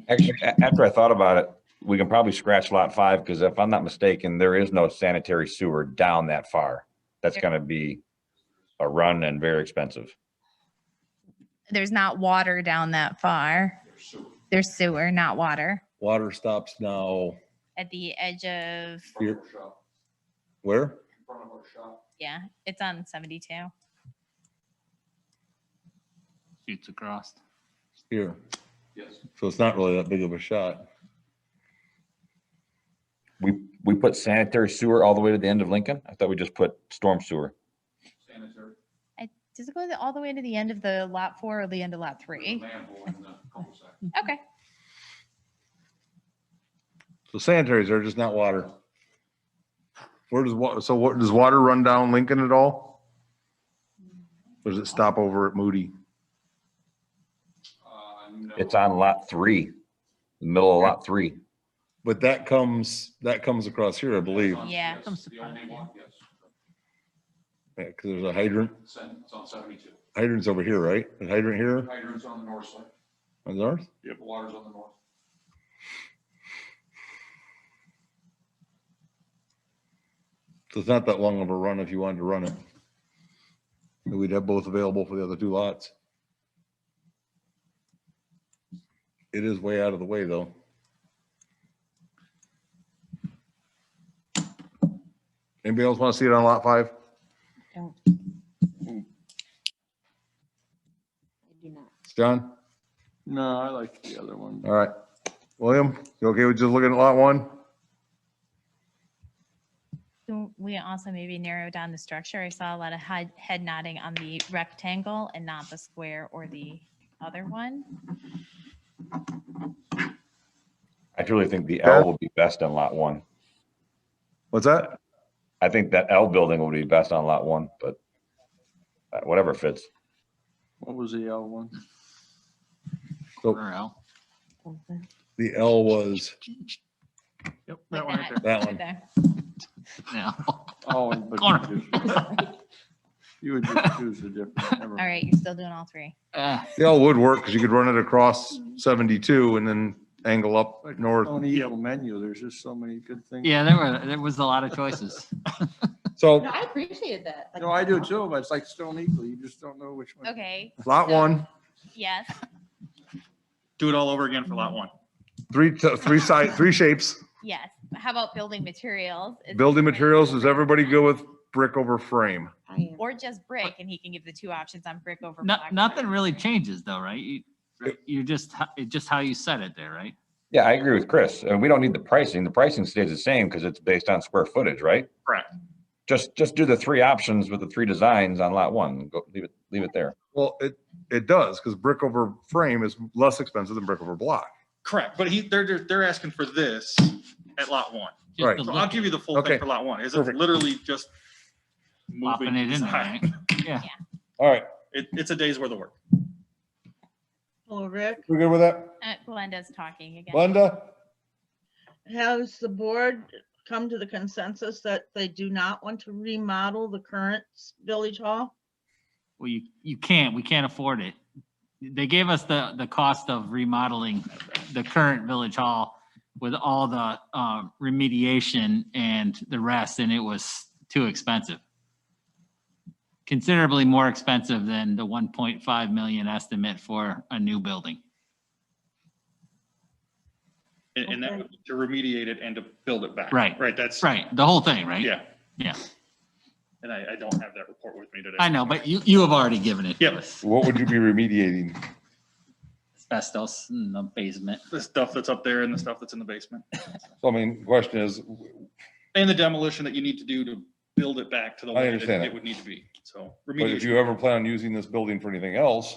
Actually, after I thought about it, we can probably scratch lot 5, because if I'm not mistaken, there is no sanitary sewer down that far. That's gonna be a run and very expensive. There's not water down that far. There's sewer, not water. Water stops now At the edge of, here. Where? In front of our shop. yeah, it's on 72. Shoots across. Here. Yes. So it's not really that big of a shot. We put sanitary sewer all the way to the end of Lincoln? I thought we just put storm sewer. Sanitary. Does it go all the way to the end of the lot 4 or the end of lot 3? Manhole in the cul-de-sac. Okay. So sanitaries are just not water. Where does water, so what, does water run down Lincoln at all? Or does it stop over at Moody? No. It's on lot 3, the middle of lot 3. But that comes across here, I believe. Yeah. Yes, the only one, yes. Yeah, because there's a hydrant. It's on 72. Hydrant's over here, right? The hydrant here Hydrant's on the north side. on the north? Yep. The water's on the north. So it's not that long of a run if you wanted to run it. And we'd have both available for the other 2 lots. It is way out of the way, though. Anybody else want to see it on lot 5? Don't. I do not. John? No, I like the other one. All right. William, you okay with just looking at lot 1? So we also maybe narrow down the structure. I saw a lot of head nodding on the rectangle and not the square or the other one. I truly think the L will be best on lot 1. What's that? I think that L building will be best on lot 1, but whatever fits. What was the L one? So Or L. the L was Yep, Like that one right there. that right one. there. No. Oh, but Corner. you would just choose a different. never All mind. right, you're still doing all 3. The L would work because you could run it across 72 and then angle up Like north. Stony Eagle menu, there's just so many good things. Yeah, there was a lot of choices. So No, I appreciated that. Like, No, I do too, but it's like Stone Eagle, you just don't know which one. Okay, lot 1, yes. Do it all over again for lot 1. 3 shapes. Yes. How about building materials? Is Building it materials, does everybody go with brick over frame? I am. Or just brick, and he can give the 2 options on brick over No, block. nothing really changes though, right? You're just, it's just how you set it there, right? Yeah, I agree with Chris. And we don't need the pricing. The pricing stays the same because it's based on square footage, right? Correct. Just do the 3 options with the 3 designs on lot 1. Go leave it there. Well, it does, because brick over frame is less expensive than brick over block. Correct, but they're asking for this at lot 1. Just Right. the So look, I'll give you the full Okay. thing for lot 1. Is it Perfect. literally just Popping moving it in there, design? right? Yeah. All right, It's a day's worth of work. Well, Rick, we good with that? Glenda's talking again. Glenda? has the board come to the consensus that they do not want to remodel the current village hall? Well, we can't afford it. They gave us the cost of remodeling the current village hall with all the remediation and the rest, and it was too expensive. Considerably more expensive than the 1.5 million estimate for a new building. And that would be to remediate it and to build it back. Right. Right, that's. Right, the whole thing, right? Yeah. Yeah. And I don't have that report with me today. I know, but you have already given it to Yep. us. What would you be remediating? Asbestos in the basement. The stuff that's up there and the stuff that's in the basement. So I mean, the question is, And the demolition that you need to do to build it back to the I way that understand it that. would need to be, so. But if remediation. you ever plan on using this building for anything else,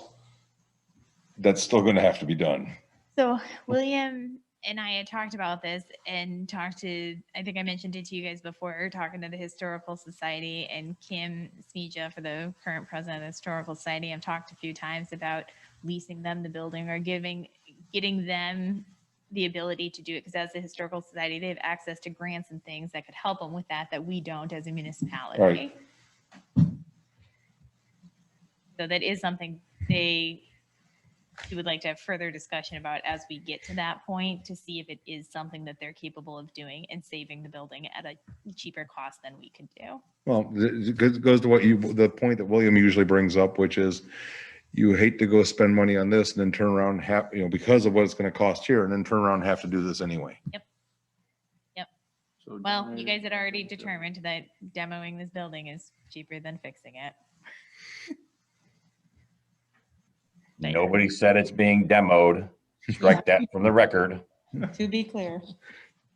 that's still gonna have to be done. So William and I had talked about this and talked to, I think I mentioned it to you guys before, talking to the Historical Society and Kim Smeja for the current president of the Historical Society. I've talked a few times about leasing them the building or getting them the ability to do it. Because as a Historical Society, they have access to grants and things that could help them with that we don't as a municipality. Right. So that is something they would like to have further discussion about as we get to that point to see if it is something that they're capable of doing and saving the building at a cheaper cost than we could do. Well, it goes to the point that William usually brings up, which is you hate to go spend money on this and then turn around because of what it's gonna cost here and then turn around and have to do this anyway. So Well, donate you it. guys had already determined that demoing this building is cheaper than fixing it. But- Nobody said it's being demoed. Strike that from the record. To be clear.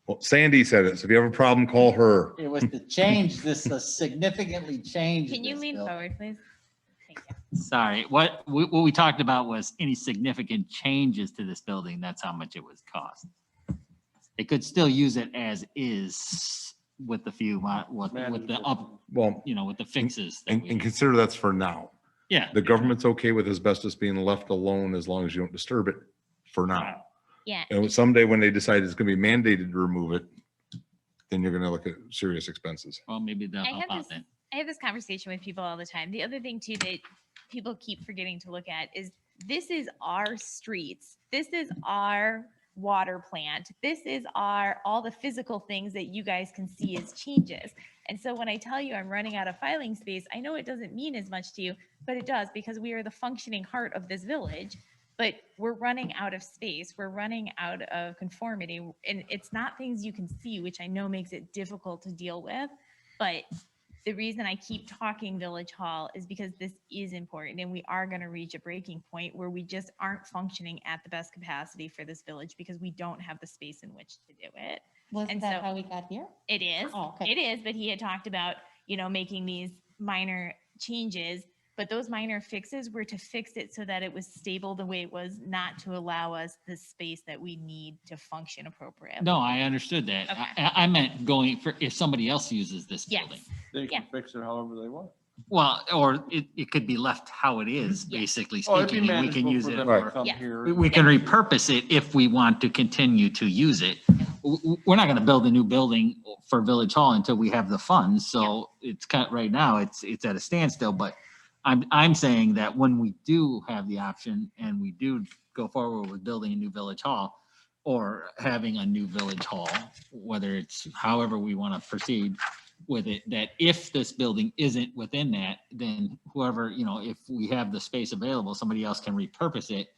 Well, Sandy said it, so if you have a problem, call her. It was to change this, significantly change. Can you this lean building. forward, please? Thank you. Sorry, what we talked about was any significant changes to this building, that's how much it would cost. They could still use it as is with the few, with the up, Well, with the fixes. that and we- consider that's for now. Yeah. The government's okay with asbestos being left alone as long as you don't disturb it for now. Yeah. And someday when they decide it's gonna be mandated to remove it, then you're gonna look at serious expenses. Well, maybe they'll I help have out this, then. I have this conversation with people all the time. The other thing too that people keep forgetting to look at is this is our streets. This is our water plant. This is all the physical things that you guys can see as changes. And so when I tell you I'm running out of filing space, I know it doesn't mean as much to you, but it does because we are the functioning heart of this village. But we're running out of space. We're running out of conformity. And it's not things you can see, which I know makes it difficult to deal with. But the reason I keep talking Village Hall is because this is important and we are going to reach a breaking point where we just aren't functioning at the best capacity for this village because we don't have the space in which to do it. Wasn't And that so- how we got here? It is. Oh, okay. It is, but he had talked about, making these minor changes, but those minor fixes were to fix it so that it was stable the way it was, not to allow us the space that we need to function appropriately. No, I understood that. Okay. I meant going for, if somebody else uses this Yes. building. They yeah. can fix it however they want. Well, or it could be left how it is, Yeah. basically Oh, it'd be speaking, and we can manageable use for it. them Right. to come Yeah. here. We can repurpose it if we want to continue to use it. We're not gonna build a new building for Village Hall until we have the funds, so it's kind of, right now, it's at a standstill, but I'm saying that when we do have the option and we do go forward with building a new Village Hall or having a new Village Hall, whether it's however we want to proceed with it, that if this building isn't within that, then whoever, if we have the space available, somebody else can repurpose it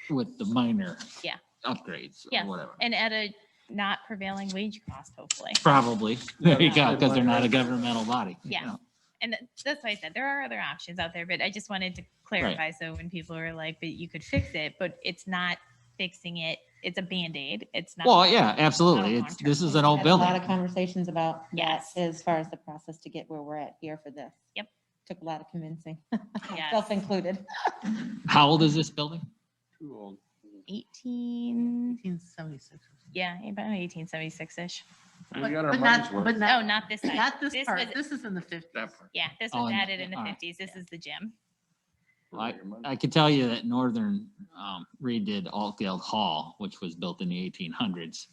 with the minor Yeah. upgrades Yes. or whatever. And at a not prevailing wage cost, hopefully. Probably. There you go, because they're not a governmental body. you Yeah. know. And that's why I said there are other options out there, but I just wanted to clarify. So when people are like, but you could fix it, but it's not fixing it. It's a Band-Aid. It's not. Well, yeah, absolutely. Not a This is long-term an old Had a lot of building. conversations about that Yes. as far as the process to get where we're at here for this. Yep. Took a lot of convincing, Yes. self included. How old is this building? Too old. 1876. Yeah, about 1876-ish. We But got our but money's not, worth. but Oh, not, not this side. not this part. was- This is in the 50s. That part. Yeah, this Oh, was and- added in the all right. 50s. This is the gym. I could tell you that Northern redid Altgeld Hall, which was built in the 1800s,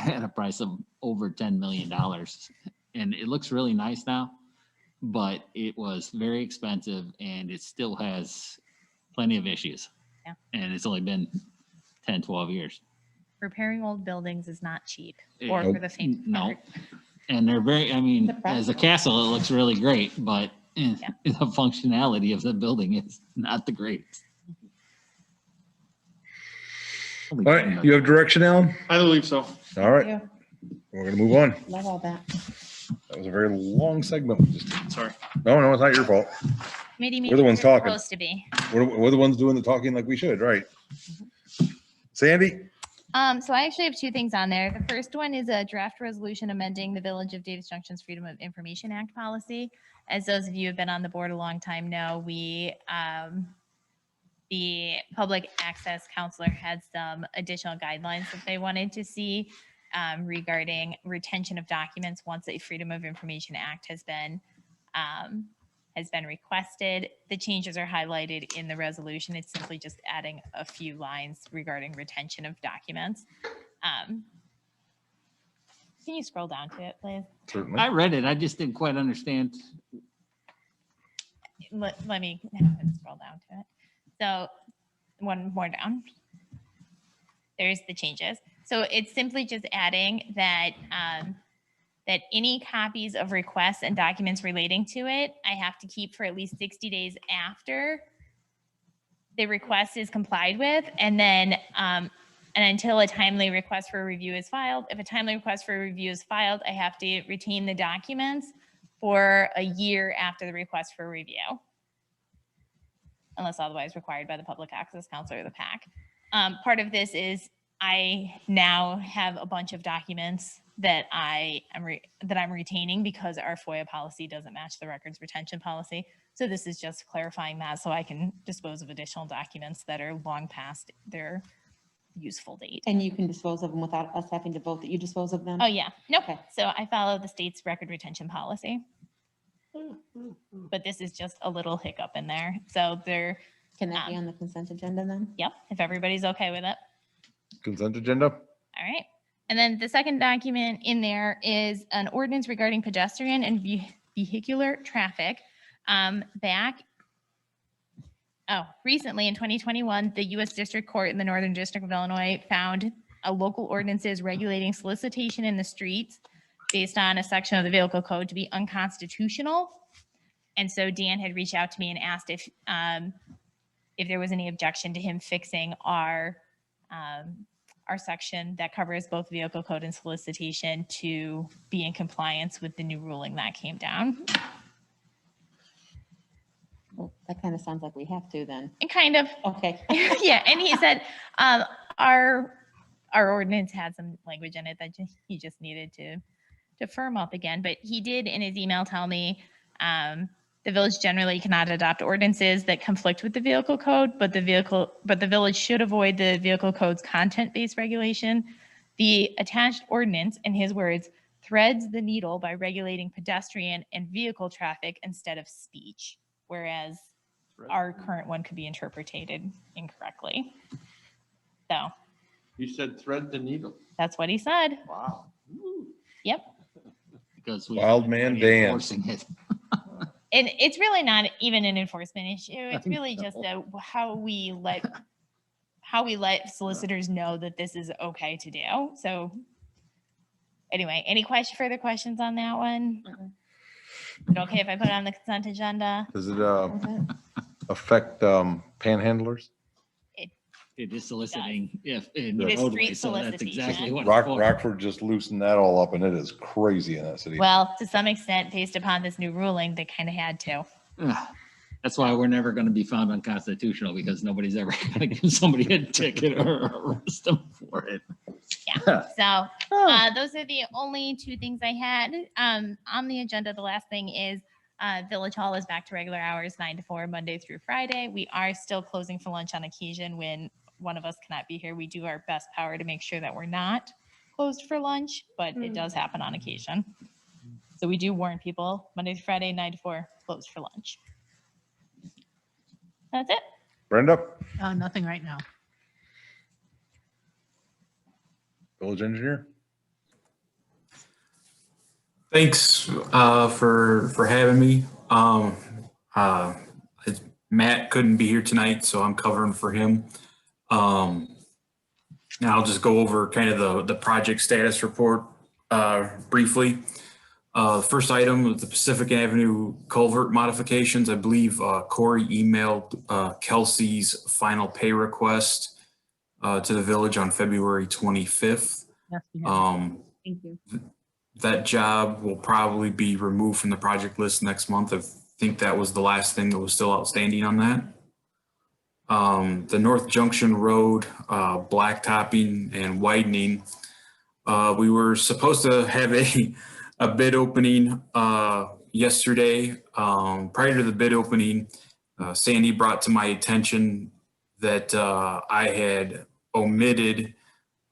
at a price of over $10 million. And it looks really nice now, but it was very expensive and it still has plenty of issues. Yeah. And it's only been 10, 12 years. Repairing old buildings is not cheap Yeah. or for the faint. No. heart. And they're very, I mean, The as a practical. castle, it looks really great, but Yeah. the functionality of the building is not the greatest. All right, you have direction, Alan? I believe so. All right, Yeah, we're gonna move on. love all that. That was a very long segment. we just did. Sorry. No, it's not your fault. Committee We're the ones meetings are talking. supposed to be. We're the ones doing the talking like we should, right? Sandy? So I actually have two things on there. The first one is a draft resolution amending the Village of Davis Junction's Freedom of Information Act policy. As those of you who have been on the board a long time know, the Public Access Counselor had some additional guidelines that they wanted to see regarding retention of documents once a Freedom of Information Act has been requested. The changes are highlighted in the resolution. It's simply just adding a few lines regarding retention of documents. Can you scroll down to it, please? Certainly. I read it. I just didn't quite understand. Let me scroll down to it. So one more down. There's the changes. So it's simply just adding that that any copies of requests and documents relating to it, I have to keep for at least 60 days after the request is complied with, and then and until a timely request for a review is filed. If a timely request for a review is filed, I have to retain the documents for a year after the request for review, unless otherwise required by the Public Access Counselor or the PAC. Part of this is I now have a bunch of documents that I'm retaining because our FOIA policy doesn't match the records retention policy. So this is just clarifying that so I can dispose of additional documents that are long past their useful date. And you can dispose of them without us having to vote that you dispose of them? Oh yeah, nope. Okay. So I follow the state's record retention policy. But this is just a little hiccup in there. So there, Can that be on the consent agenda then? yep, if everybody's okay with it. Consent agenda? All right. And then the second document in there is an ordinance regarding pedestrian and vehicular traffic. Recently in 2021, the U.S. District Court in the Northern District of Illinois found a local ordinances regulating solicitation in the streets based on a section of the vehicle code to be unconstitutional. And so Dan had reached out to me and asked if there was any objection to him fixing our section that covers both vehicle code and solicitation to be in compliance with the new ruling that came down. Well, that kind of sounds like we have to then. And kind of, Okay. yeah. And he said our ordinance had some language in it that he just needed to firm up again. But he did in his email tell me the village generally cannot adopt ordinances that conflict with the vehicle code, but the village should avoid the vehicle code's content-based regulation. The attached ordinance, in his words, threads the needle by regulating pedestrian and vehicle traffic instead of speech, whereas our current one could be interpreted incorrectly. So You said thread the needle. that's what he said. Wow. Yep. Because we Wild man Dan. enforcing it. And it's really not even an enforcement issue. It's really just how we let solicitors know that this is okay to do. So anyway, any further questions on that one? Is it okay if I put it on the consent agenda? Does it affect panhandlers? It is soliciting if in It the is roadway, street so that's exactly solicitation. what. it's for. Rockford just loosened that all up and it is crazy in that city. Well, to some extent, based upon this new ruling, they kind of had to. Ugh. That's why we're never going to be found unconstitutional, because nobody's ever going to give somebody a ticket or arrest them for it. Yeah. So those are the only two things I had on the agenda. The last thing is Village Hall is back to regular hours, 9 to 4, Monday through Friday. We are still closing for lunch on occasion when one of us cannot be here. We do our best power to make sure that we're not closed for lunch, but it does happen on occasion. So we do warn people, Monday through Friday, 9 to 4, closed for lunch. That's it. Brenda, Nothing right now. village engineer. Thanks for having me. Matt couldn't be here tonight, so I'm covering for him. Now I'll just go over kind of the project status report briefly. The first item was the Pacific Avenue culvert modifications. I believe Corey emailed Kelsey's final pay request to the village on February 25th. Yes, we have. Thank you. That job will probably be removed from the project list next month. I think that was the last thing that was still outstanding on that. The North Junction Road, blacktopping and widening. We were supposed to have a bid opening, yesterday. Prior to the bid opening, Sandy brought to my attention that, I had omitted,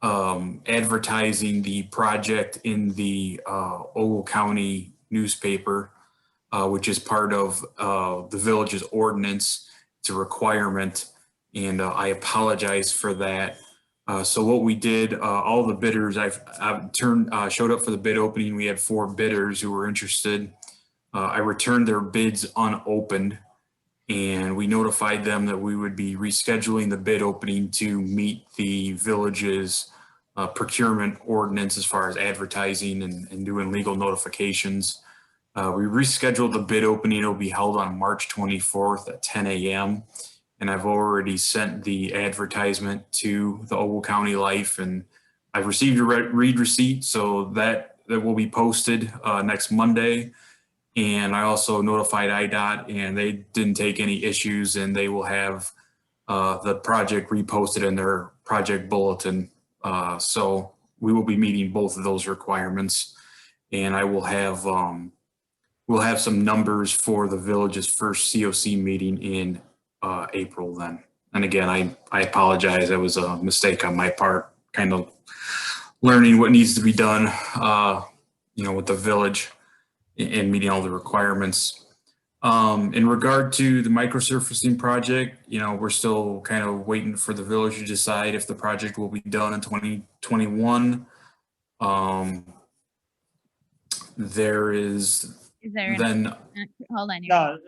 advertising the project in the, Ogle County newspaper, which is part of, the village's ordinance. It's a requirement, and I apologize for that. So what we did, all the bidders, I've showed up for the bid opening. We had 4 bidders who were interested. I returned their bids unopened, and we notified them that we would be rescheduling the bid opening to meet the village's procurement ordinance as far as advertising and doing legal notifications. We rescheduled the bid opening. It'll be held on March 24th at 10 a.m. And I've already sent the advertisement to the Ogle County Life, and I've received a read receipt, so that will be posted next Monday. And I also notified IDOT, and they didn't take any issues, and they will have the project reposted in their project bulletin. So we will be meeting both of those requirements, and I will have we'll have some numbers for the village's first COC meeting in April then. And again, I apologize. That was a mistake on my part, kind of learning what needs to be done, with the village and meeting all the requirements. In regard to the microsurfacing project, we're still kind of waiting for the village to decide if the project will be done in 2021. There is there then hold on. No,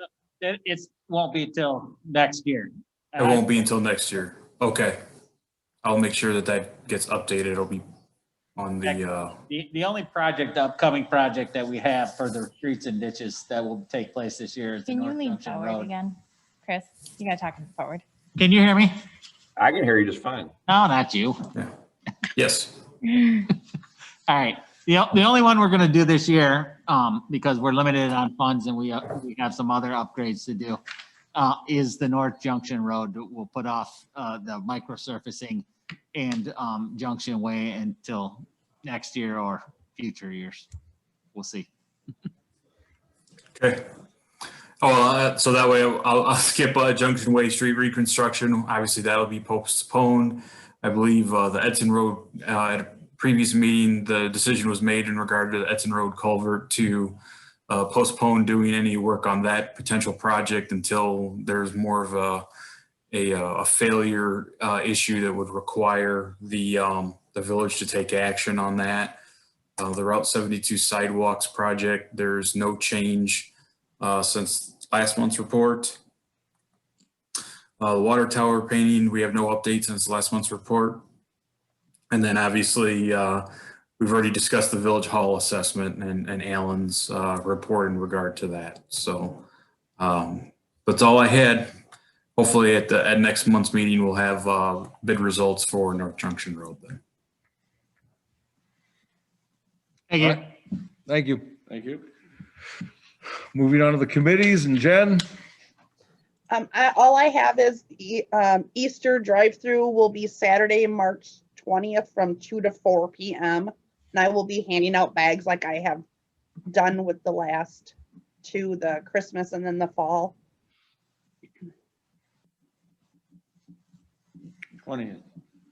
it won't be till next year. it won't be until next year. Okay. I'll make sure that gets updated. It'll be on the, The only upcoming project that we have for the streets and ditches that will take place this year is the Can you North lean Junction forward Road. again? Chris, you gotta talk forward. Can you hear me? I can hear you just fine. No, not you. yes. All right. The only one we're gonna do this year, because we're limited on funds and we have some other upgrades to do, is the North Junction Road. We'll put off the microsurfacing and Junction Way until next year or future years. We'll see. Okay. So that way I'll skip Junction Way Street reconstruction. Obviously that'll be postponed. I believe the Edson Road, at a previous meeting, the decision was made in regard to the Edson Road culvert to postpone doing any work on that potential project until there's more of a failure issue that would require the village to take action on that. The Route 72 sidewalks project, there's no change since last month's report. The water tower painting, we have no update since last month's report. And then obviously, we've already discussed the village hall assessment and Alan's report in regard to that. So that's all I had. Hopefully at next month's meeting, we'll have bid results for North Junction Road then. Thank you. All right. Thank you. Thank you. Moving on to the committees, and Jen, All I have is Easter drive-through will be Saturday, March 20th from 2 to 4 p.m. And I will be handing out bags like I have done with the last 2, the Christmas and then the fall. 20th.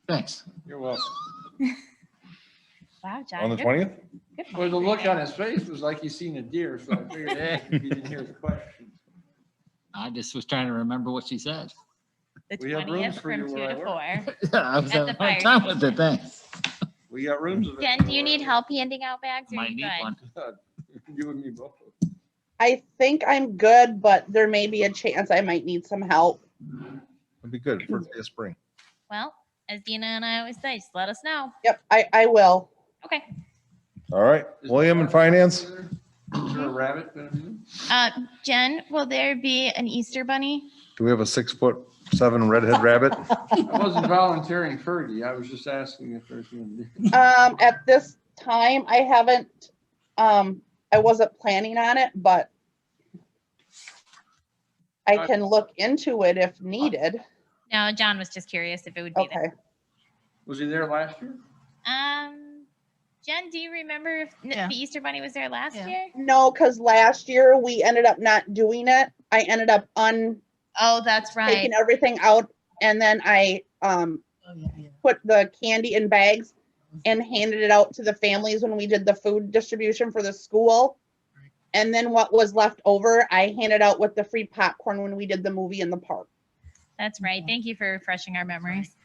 Thanks. You're welcome. Wow, John. on the good- 20th? good Well, the point. look on his face was like he's seen a deer, so I figured, if you didn't hear the question. I just was trying to remember what she said. The We have rooms 20th for you from 2 where I to work. 4. Yeah, I was At having the a hard fire time with it, thanks. We got rooms. available. Jen, do you need help handing out bags? Or are Might you need good? one. You and me both. I think I'm good, but there may be a chance I might need some help. That'd be good, first day of spring. Well, as Dina and I always say, just let us know. Yep, I will. Okay. All right, William in finance? Is there a rabbit gonna be there? Jen, will there be an Easter bunny? Do we have a 6'7" redhead rabbit? I wasn't volunteering Fergie. I was just asking if there's gonna be. At this time, I haven't, I wasn't planning on it, but I can look into it if needed. No, John was just curious if it would be there. Okay. Was he there last year? Jen, do you remember if Yeah. the Easter Bunny was there last Yeah. year? No, because last year we ended up not doing it. I ended up Oh, that's right. taking everything out, and then I Oh, yeah. put the candy in bags and handed it out to the families when we did the food distribution for the school. And then what was left over, I handed out with the free popcorn when we did the movie in the park. That's right. Thank you for refreshing our memories.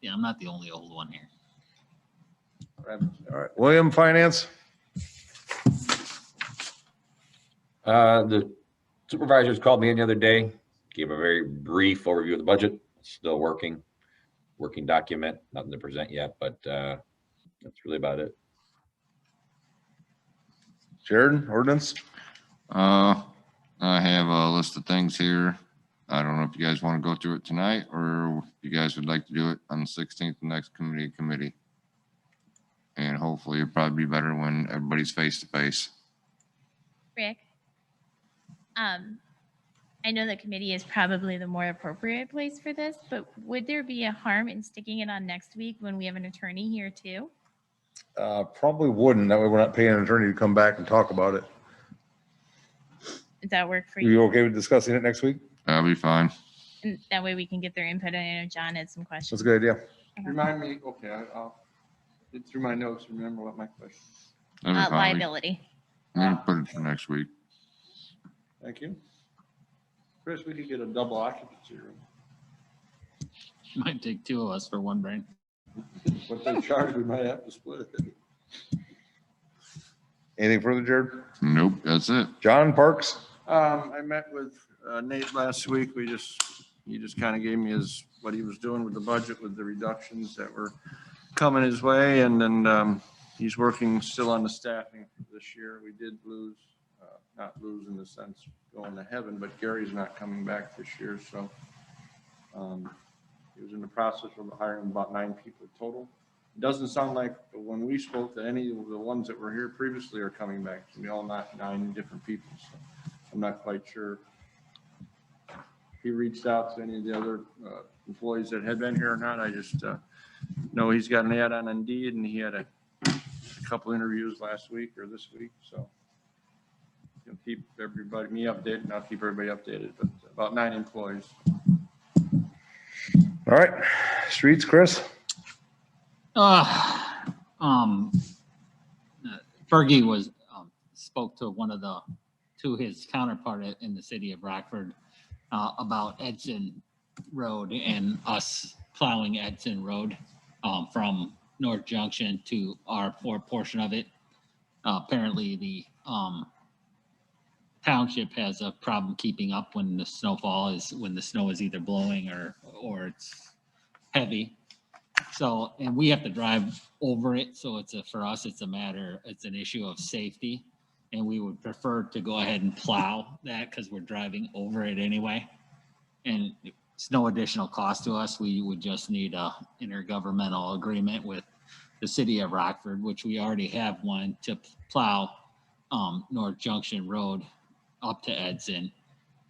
Yeah, I'm not the only old one here. All right, William, Finance? The supervisors called me in the other day, gave a very brief overview of the budget. Still working document, nothing to present yet, but that's really about it. Jared, ordinance? I have a list of things here. I don't know if you guys want to go through it tonight or if you guys would like to do it on the 16th, the next committee. And hopefully it'll probably be better when everybody's face to face. Rick, I know the committee is probably the more appropriate place for this, but would there be a harm in sticking it on next week when we have an attorney here too? Probably wouldn't. That way we're not paying an attorney to come back and talk about it. Does that work for Are you? you okay with discussing it next week? That'll be fine. And that way we can get their input. I know John had some questions. That's a good idea. Remind me, okay, I'll get through my notes, remember what my question. That'll be fine. Liability. I'm gonna put it for next week. Thank you. Chris, we could get a double occupancy room. Might take two of us for one brain. What they charge, we might have to split it. Anything further, Jared? Nope, that's it. John, Parks? I met with Nate last week. He just kind of gave me what he was doing with the budget with the reductions that were coming his way. And then he's working still on the staffing for this year. We did lose, not lose in the sense going to heaven, but Gary's not coming back this year. So he was in the process of hiring about 9 people total. It doesn't sound like when we spoke that any of the ones that were here previously are coming back. We all not 9 different people. So I'm not quite sure. He reached out to any of the other employees that had been here or not. I just know he's got an ad on Indeed and he had a couple interviews last week or this week. So he'll keep everybody, me updated, and I'll keep everybody updated, but about 9 employees. All right, streets, Chris? Fergie was, spoke to his counterpart in the city of Rockford about Edson Road and us plowing Edson Road from North Junction to our portion of it. Apparently the township has a problem keeping up when the when the snow is either blowing or it's heavy. So, and we have to drive over it. So for us, it's an issue of safety. And we would prefer to go ahead and plow that because we're driving over it anyway. And it's no additional cost to us. We would just need a intergovernmental agreement with the city of Rockford, which we already have one, to plow North Junction Road up to Edson.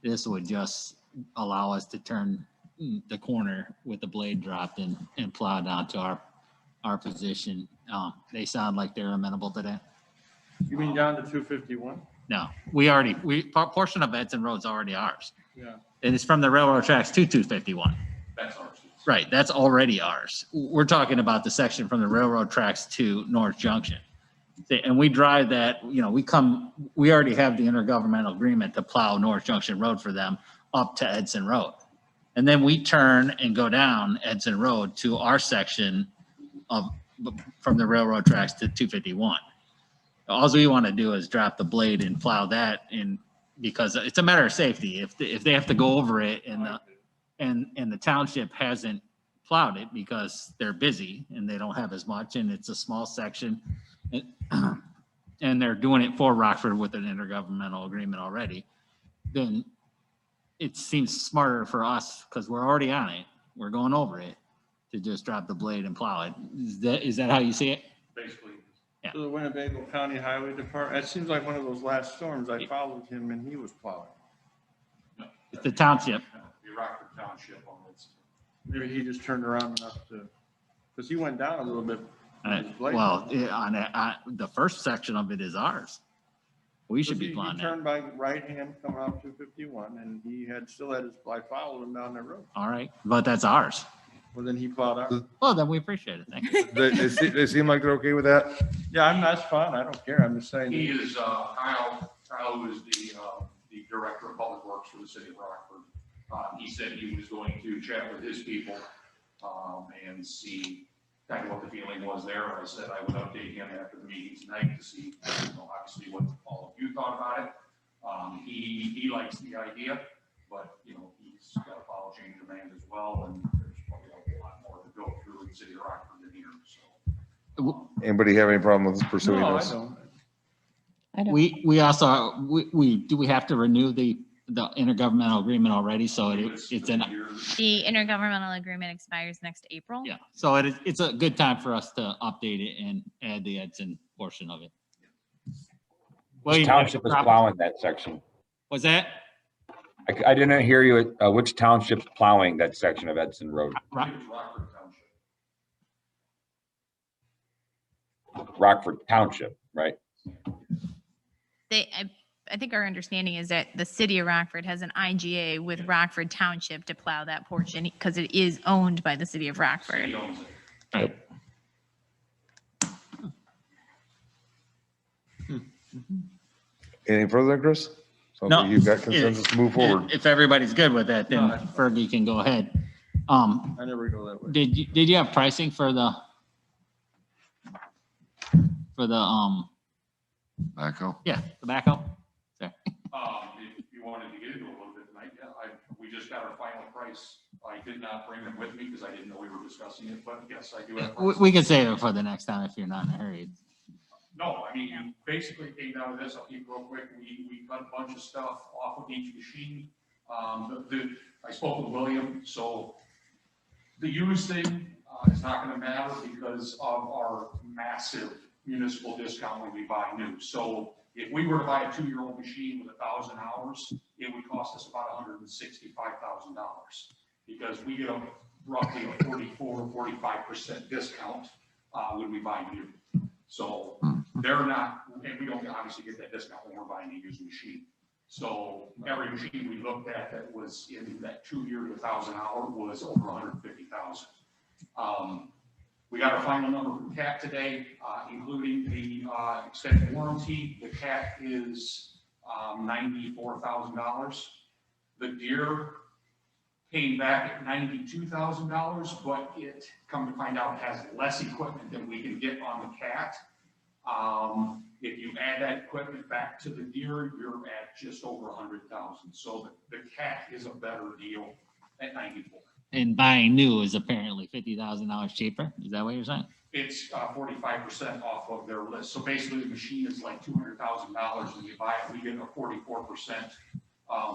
This would just allow us to turn the corner with the blade dropped and plow down to our position. They sound like they're amenable to that. You mean down to 251? No, portion of Edson Road's already ours. Yeah. And it's from the railroad tracks to 251. That's ours. Right, that's already ours. We're talking about the section from the railroad tracks to North Junction. And we drive that, we already have the intergovernmental agreement to plow North Junction Road for them up to Edson Road. And then we turn and go down Edson Road to our section from the railroad tracks to 251. All we want to do is drop the blade and plow that in, because it's a matter of safety. If they have to go over it and the township hasn't plowed it because they're busy and they don't have as much and it's a small section and they're doing it for Rockford with an intergovernmental agreement already, then it seems smarter for us because we're already on it. We're going over it to just drop the blade and plow it. Is that how you see it? Basically. Yeah. To the Winnebago County Highway Department. It seems like one of those last storms. I followed him and he was plowing. It's the township. the Rockford Township on this. Maybe he just turned around enough to, because he went down a little bit. Well, the first section of it is ours. We should be He plowing that. turned by right hand coming off 251 and he still had his, I followed him down that road. All right, but that's ours. Well, then he plowed out. Well, then we appreciate it. Thank you. They seem like they're okay with that? Yeah, that's fine. I don't care. I'm just saying. He is, Kyle, who is the Director of Public Works for the city of Rockford. He said he was going to chat with his people, and see kind of what the feeling was there. I said I would update him after the meeting tonight to see, obviously what all of you thought about it. He likes the idea, but, he's got to follow change demand as well, and there's probably a lot more to go through in the city of Rockford than here, so. Anybody have any problem with pursuing No, I this? don't. I don't. We also, we have to renew the intergovernmental agreement already, so it's in, The intergovernmental agreement expires next April. yeah. So it's a good time for us to update it and add the Edson portion of it. Well, Which township is plowing that section? Was that? I didn't hear you. Which township's plowing that section of Edson Road? I think it's Rockford Township. Rockford Township, right? I think our understanding is that the city of Rockford has an IGA with Rockford Township to plow that portion because it is owned by the city of Rockford. City owns it. Anything further, Chris? Sounds No. like you've got consensus to move forward. If everybody's good with that, then Fergie can go ahead. I never go that way. Did you have pricing for the Backhoe. yeah, tobacco? Sorry. If you wanted to get into a little bit tonight, yeah, we just got our final price. I did not bring them with me because I didn't know we were discussing it, but yes, I do have. We can save it for the next time if you're not in a hurry. No, I mean, basically it came down to this, I'll keep it real quick, we cut a bunch of stuff off of each machine. I spoke with William, so the used thing, is not gonna matter because of our massive municipal discount when we buy new. So if we were to buy a 2-year-old machine with 1,000 hours, it would cost us about $165,000 because we get roughly a 44 or 45% discount, when we buy new. So they're not, and we don't obviously get that discount when we're buying a used machine. So every machine we looked at that was in that 2-year to 1,000 hour was over 150,000. We got our final number from CAT today, including the extended warranty. The CAT is $94,000. The Deere came back at $92,000, but it, come to find out, has less equipment than we can get on the CAT. If you add that equipment back to the Deere, you're at just over 100,000. So the CAT is a better deal at 94. And buying new is apparently $50,000 cheaper. Is that what you're saying? It's 45% off of their list. So basically the machine is like $200,000 when you buy it. We get a 44%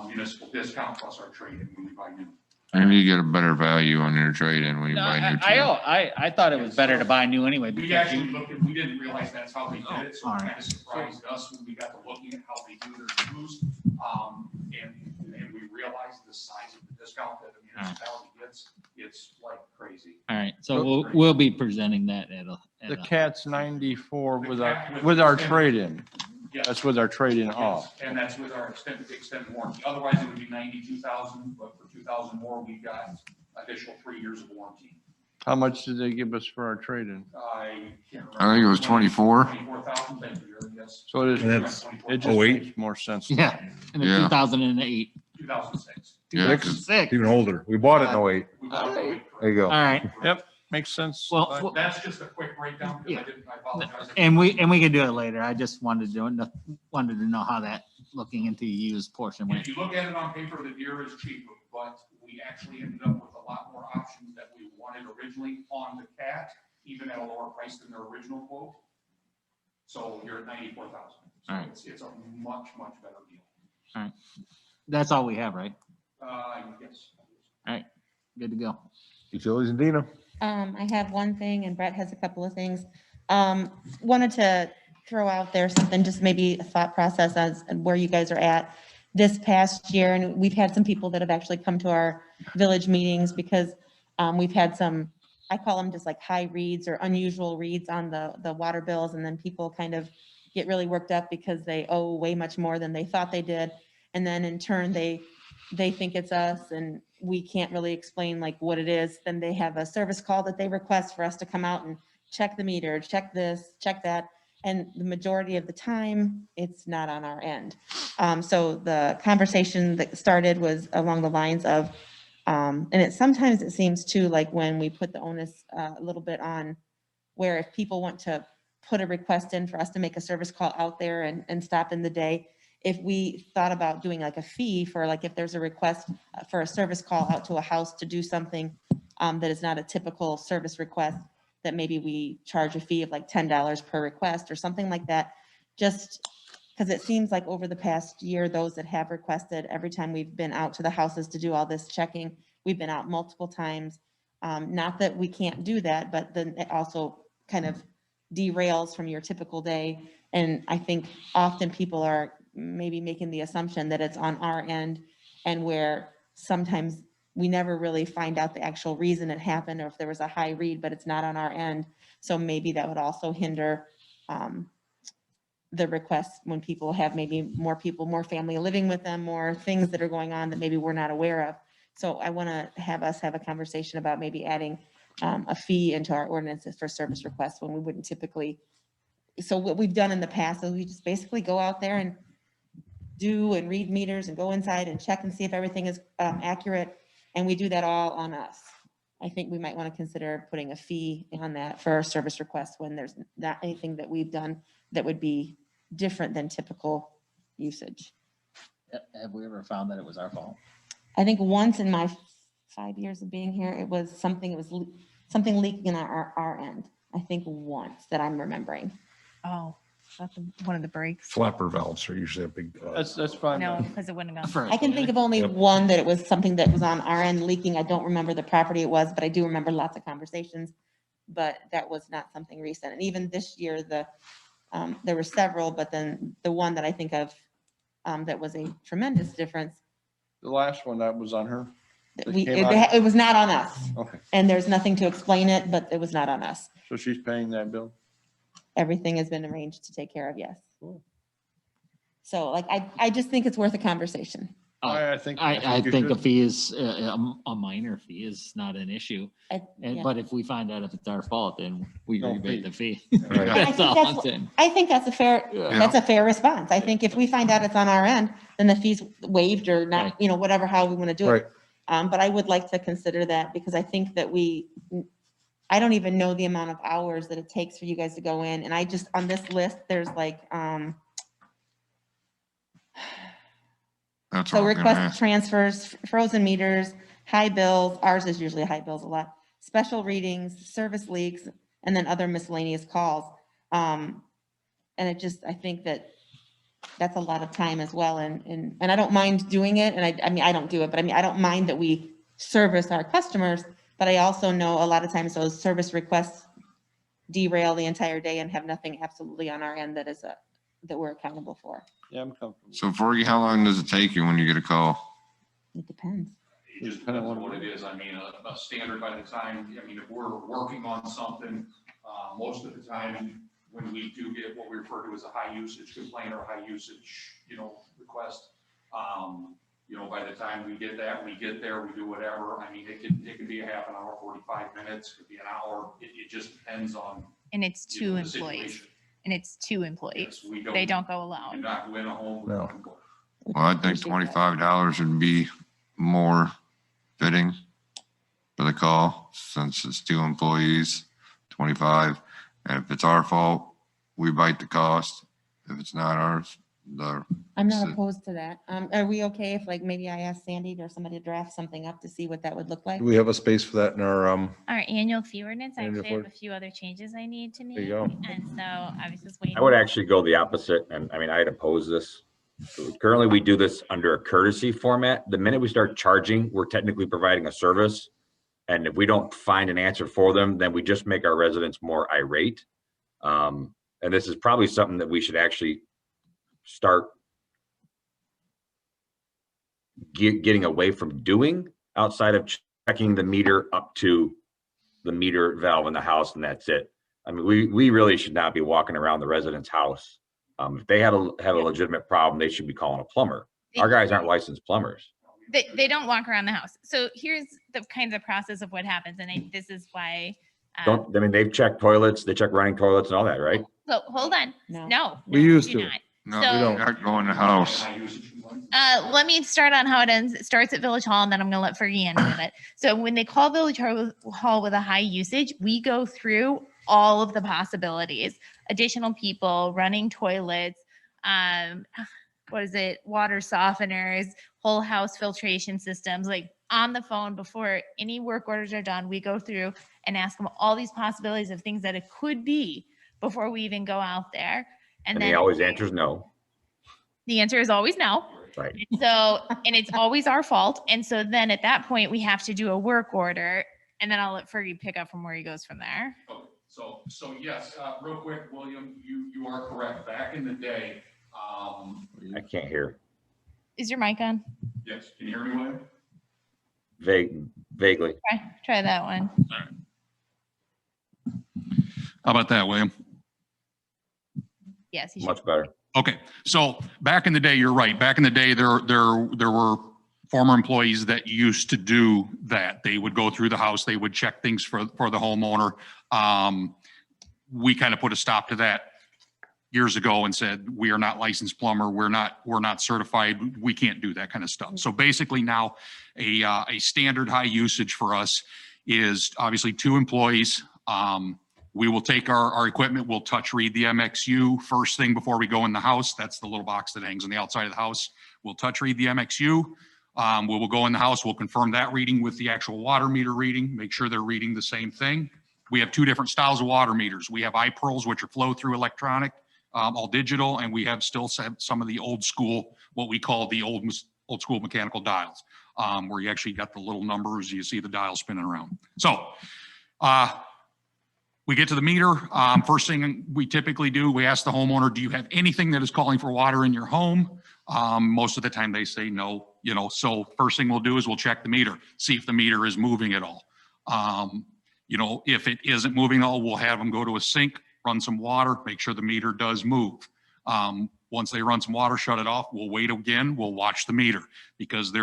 municipal discount plus our trade-in when we buy new. And you get a better value on your trade-in when you buy new. I thought it was better to buy new anyway. We because actually looked at, we didn't realize that's how they did it, so all it right. kind of surprised us when we got to looking at how they do their used. And we realized the size of the discount that the municipality gets, it's like crazy. All right, so we'll be presenting that at The a CAT's 94 with CAT with our extended- trade-in. Yes. That's with our trade-in Yes, off. and that's with our extended warranty. Otherwise, it would be 92,000, but for 2,000 more, we got additional 3 years of warranty. How much did they give us for our trade-in? I can't remember. I think it was 24. 24,000, thank you, yes. So it And is, that's it just 08? makes more sense. yeah, in the Yeah. 2008. 2006. Yeah, Six. even older. We bought it in 08. We bought it. There you All go. right, Yep, makes sense. well, That's just a quick breakdown, because I apologize. and we can do it later. I just wanted to know how that looking into the used portion And went. if you look at it on paper, the Deere is cheaper, but we actually ended up with a lot more options that we wanted originally on the CAT, even at a lower price than their original quote. So you're at 94,000. So All right. it's a much, much better deal. That's all we have, right? Yes. Good to go. Utilities and Dina. I have one thing and Brett has a couple of things. Wanted to throw out there something, just maybe a thought process as where you guys are at. this past year, and we've had some people that have actually come to our village meetings because we've had some, I call them just like high reads or unusual reads on the water bills, and then people kind of get really worked up because they owe way much more than they thought they did. And then in turn, they think it's us and we can't really explain like what it is. Then they have a service call that they request for us to come out and check the meter, check this, check that. And the majority of the time, it's not on our end. So the conversation that started was along the lines of, and sometimes it seems too, like when we put the onus a little bit on where if people want to put a request in for us to make a service call out there and stop in the day, if we thought about doing like a fee for like, if there's a request for a service call out to a house to do something that is not a typical service request, that maybe we charge a fee of like $10 per request or something like that. Just because it seems like over the past year, those that have requested, every time we've been out to the houses to do all this checking, we've been out multiple times. Not that we can't do that, but then it also kind of derails from your typical day. And I think often people are maybe making the assumption that it's on our end, and where sometimes we never really find out the actual reason it happened, or if there was a high read, but it's not on our end. So maybe that would also hinder the requests when people have maybe more people, more family living with them, more things that are going on that maybe we're not aware of. So I want to have us have a conversation about maybe adding a fee into our ordinances for service requests when we wouldn't typically. So what we've done in the past is we just basically go out there and do and read meters and go inside and check and see if everything is accurate. And we do that all on us. I think we might want to consider putting a fee on that for our service requests when there's not anything that we've done that would be different than typical usage. Have we ever found that it was our fault? I think once in my 5 years of being here, it was something leaking on our end. I think once that I'm remembering. Oh, that's one of the breaks. Flapper valves are usually a big. That's fine. No, because it wouldn't have gone. I can think of only one that it was something that was on our end leaking. I don't remember the property it was, but I do remember lots of conversations. But that was not something recent. And even this year, there were several, but then the one that I think of that was a tremendous difference. The last one that was on her. It was not on us. Okay, And there's nothing to explain it, but it was not on us. so she's paying that bill? Everything has been arranged to take care of, yes. So like, I just think it's worth a conversation. I think I you think a should. fee is, a minor fee is not an issue. Yeah. But if we find out if it's our fault, then we No rebate fee. the fee. Right. I That's think all I'm saying. I think that's a fair response. I think if we find out it's on our end, then the fee's waived or not, whatever, how we want to do Right. it. But I would like to consider that because I think that I don't even know the amount of hours that it takes for you guys to go in. And I just, on this list, there's like, That's so all I'm gonna request ask. transfers, frozen meters, high bills, ours is usually high bills a lot, special readings, service leaks, and then other miscellaneous calls. And it just, I think that's a lot of time as well. And I don't mind doing it. And I mean, I don't do it, but I mean, I don't mind that we service our customers, but I also know a lot of times those service requests derail the entire day and have nothing absolutely on our end that we're accountable for. Yeah, I'm comfortable. So Forgy, how long does it take you when you get a call? It depends. It just depends on what it is. I mean, a standard by the time, I mean, if we're working on something, most of the time, when we do get what we refer to as a high usage complaint or high usage, request, by the time we get that, we get there, we do whatever. I mean, it can be a half an hour, 45 minutes, could be an hour. It just depends on. And it's two the employees. situation. And it's two employees. Yes, we They don't go do alone. not go in a home. No. Well, I think $25 would be more fitting for the call since it's two employees, 25. And if it's our fault, we bite the cost. If it's not ours, I'm not opposed to that. Are we okay if like maybe I ask Sandy or somebody to draft something up to see what that would look like? Do we have a space for that in our, Our annual fee ordinance, I Annual actually have fee. a few other changes I need to There make. you go. And so I was just waiting. I would actually go the opposite, and I mean, I'd oppose this. Currently, we do this under a courtesy format. The minute we start charging, we're technically providing a service. And if we don't find an answer for them, then we just make our residents more irate. And this is probably something that we should actually start getting away from doing outside of checking the meter up to the meter valve in the house, and that's it. I mean, we really should not be walking around the resident's house. If they have a legitimate problem, they should be calling a plumber. Our guys aren't licensed plumbers. They don't walk around the house. So here's the kind of process of what happens. And this is why. I mean, they've checked toilets, they check running toilets and all that, right? So hold on. No. We used do to. not. No, So- we don't go in the house. Let me start on how it ends. It starts at Village Hall, and then I'm going to let Fergie end with it. So when they call Village Hall with a high usage, we go through all of the possibilities: additional people, running toilets, water softeners, whole house filtration systems. Like on the phone before any work orders are done, we go through and ask them all these possibilities of things that it could be before we even go out there. And he always answers no. The answer is always no. Right. So, and it's always our fault. And so then at that point, we have to do a work order, and then I'll let Fergie pick up from where he goes from there. So yes, real quick, William, you are correct. Back in the day, I can't hear. Is your mic on? yes, can you hear me, William? Vaguely. Try that one. How about that, William? Yes. You should. Much better. Okay, so back in the day, you're right. Back in the day, there were former employees that used to do that. They would go through the house, they would check things for the homeowner. We kind of put a stop to that years ago and said, we are not licensed plumber, we're not certified, we can't do that kind of stuff. So basically now, a standard high usage for us is obviously 2 employees. We will take our equipment, we'll touch read the MXU first thing before we go in the house. That's the little box that hangs on the outside of the house. We'll touch read the MXU. We will go in the house, we'll confirm that reading with the actual water meter reading, make sure they're reading the same thing. We have 2 different styles of water meters. We have iPearls, which are flow through electronic, all digital, and we have still some of the old school, what we call the old school mechanical dials, where you actually got the little numbers, you see the dial spinning around. So, we get to the meter. First thing we typically do, we ask the homeowner, do you have anything that is calling for water in your home? Most of the time they say no, so first thing we'll do is we'll check the meter, see if the meter is moving at all. If it isn't moving at all, we'll have them go to a sink, run some water, make sure the meter does move. Once they run some water, shut it off. We'll wait again. We'll watch the meter because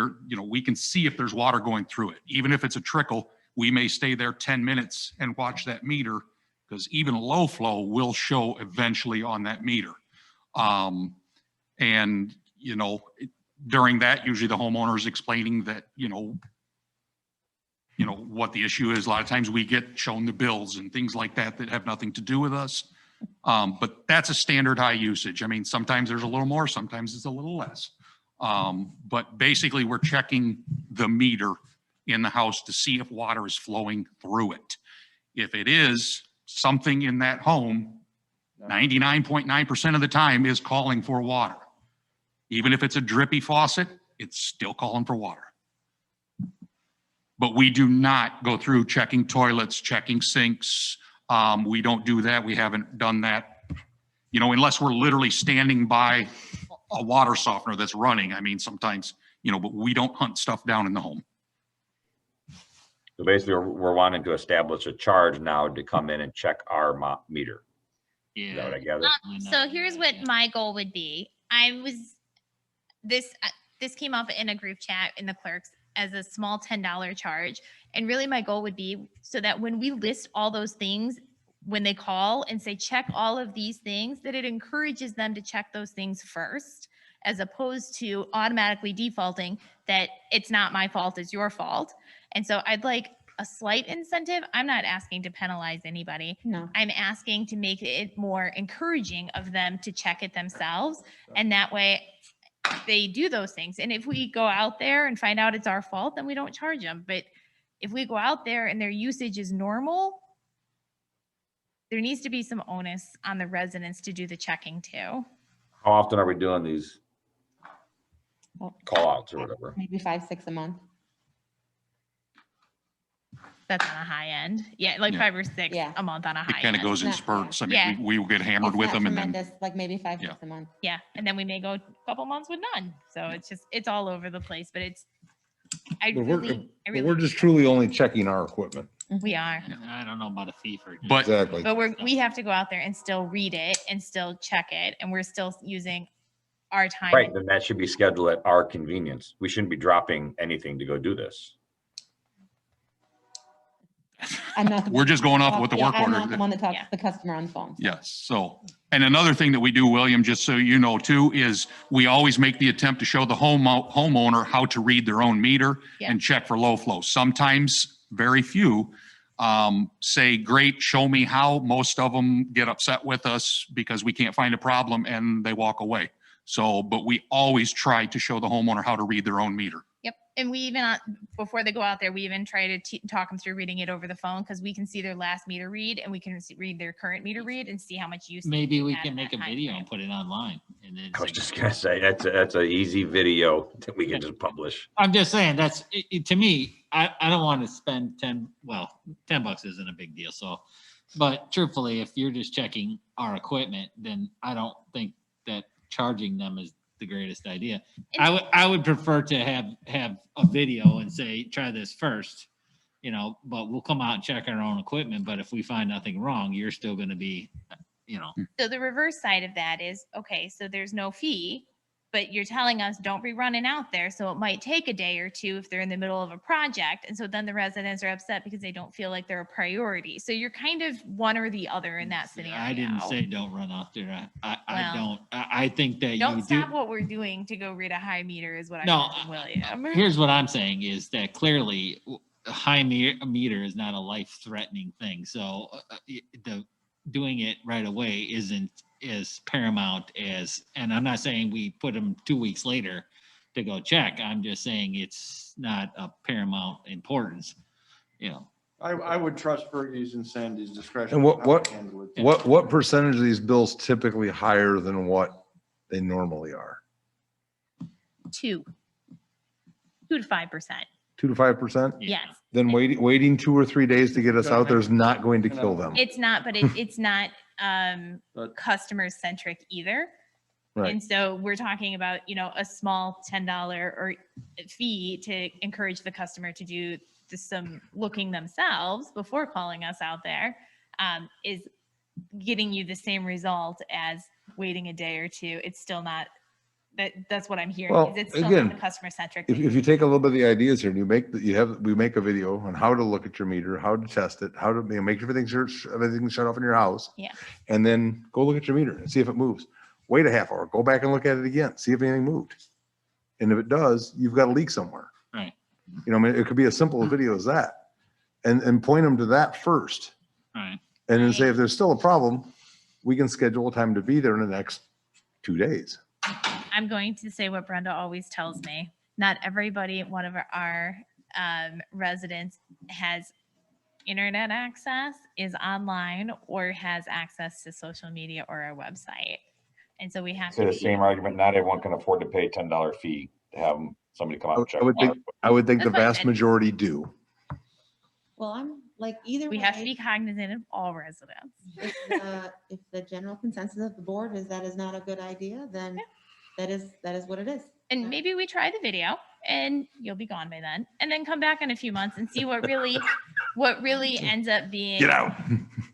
we can see if there's water going through it. Even if it's a trickle, we may stay there 10 minutes and watch that meter, because even low flow will show eventually on that meter. During that, usually the homeowner is explaining that, what the issue is. A lot of times we get shown the bills and things like that have nothing to do with us. But that's a standard high usage. I mean, sometimes there's a little more, sometimes it's a little less. But basically we're checking the meter in the house to see if water is flowing through it. If it is, something in that home, 99.9% of the time is calling for water. Even if it's a drippy faucet, it's still calling for water. But we do not go through checking toilets, checking sinks. We don't do that. We haven't done that, unless we're literally standing by a water softener that's running. I mean, sometimes, but we don't hunt stuff down in the home. So basically, we're wanting to establish a charge now to come in and check our meter. Is that what I gather? So here's what my goal would be. This came up in a group chat in the clerks as a small $10 charge. And really my goal would be so that when we list all those things, when they call and say, check all of these things, that it encourages them to check those things first, as opposed to automatically defaulting that it's not my fault, it's your fault. And so I'd like a slight incentive. I'm not asking to penalize anybody. No. I'm asking to make it more encouraging of them to check it themselves. And that way they do those things. And if we go out there and find out it's our fault, then we don't charge them. But if we go out there and their usage is normal, there needs to be some onus on the residents to do the checking too. How often are we doing these call outs or whatever? Maybe 5, 6 a month. That's on a high end. Yeah, like Yeah. 5 or 6 Yeah. a month on a It high kind of end. goes in Not- spurts. I Yeah. mean, we will get hammered It's with not them and then, tremendous, like maybe 5 Yeah. bucks a month. Yeah, and then we may go a couple months with none. So it's all over the place, but I But really, we're just truly only checking our equipment. we are. I don't know about a fee for. but Exactly. But we have to go out there and still read it and still check it, and we're still using our time. Right, then that should be scheduled at our convenience. We shouldn't be dropping anything to go do this. I'm not. the We're just going off with the Yeah, work I'm order. not the one that talks Yeah. to the customer on the phone. yes, so, and another thing that we do, William, just so you know too, is we always make the attempt to show the homeowner how to read their own meter Yeah. and check for low flow. Sometimes, very few, say, great, show me how. Most of them get upset with us because we can't find a problem and they walk away. So, but we always try to show the homeowner how to read their own meter. Yep. And we even, before they go out there, we even try to talk them through reading it over the phone, because we can see their last meter read and we can read their current meter read and see how much use. Maybe we had can in make a that time video frame. and put it online. And then I was just gonna say, that's an easy video that we can just publish. I'm just saying, that's, to me, I don't want to spend 10 bucks isn't a big deal. So, but truthfully, if you're just checking our equipment, then I don't think that charging them is the greatest idea. I would prefer to have a video and say, try this first, but we'll come out and check our own equipment. But if we find nothing wrong, you're still going to be, So the reverse side of that is, okay, so there's no fee, but you're telling us don't be running out there. So it might take a day or two if they're in the middle of a project. And so then the residents are upset because they don't feel like they're a priority. So you're kind of one or the other in that scenario. I didn't say don't run out there. I Well, don't. I think that Don't you stop do. what we're doing to go read a high meter is what No, I'm William. Here's what I'm saying is that clearly a high meter is not a life-threatening thing. So the doing it right away isn't as paramount as, and I'm not saying we put them 2 weeks later to go check. I'm just saying it's not a paramount importance, I would trust Fergie's and Sandy's discretion. And on how to handle it. what percentage of these bills typically higher than what they normally are? 2 to 5%. 2 to 5%? Yes. Then waiting 2 or 3 days to get us out there is not going to kill them. It's not, but it's not But- customer centric either. Right. And so we're talking about, a small $10 or fee to encourage the customer to do some looking themselves before calling us out there, is getting you the same result as waiting a day or two. It's still not, that's what I'm hearing. Well, is it's still again, not a customer centric. If you take a little bit of the ideas here and we make a video on how to look at your meter, how to test it, how to make sure everything's shut off in your house. Yeah. And then go look at your meter and see if it moves. Wait a half hour, go back and look at it again, see if anything moved. And if it does, you've got a leak somewhere. Right. I mean, it could be as simple a video as that. And point them to that first. Right. And then say, if there's still a problem, we can schedule a time to be there in the next 2 days. I'm going to say what Brenda always tells me. Not everybody, one of our residents has internet access, is online, or has access to social media or our website. And so we have So to. the same argument, not everyone can afford to pay a $10 fee to have somebody come out and check. I would think the That's what I vast said. majority do. Well, I'm like either We have to way, be cognizant of all residents. if the general consensus of the board is that is not a good idea, then that is what it is. And maybe we try the video and you'll be gone by then. And then come back in a few months and see what really ends up being. Get out.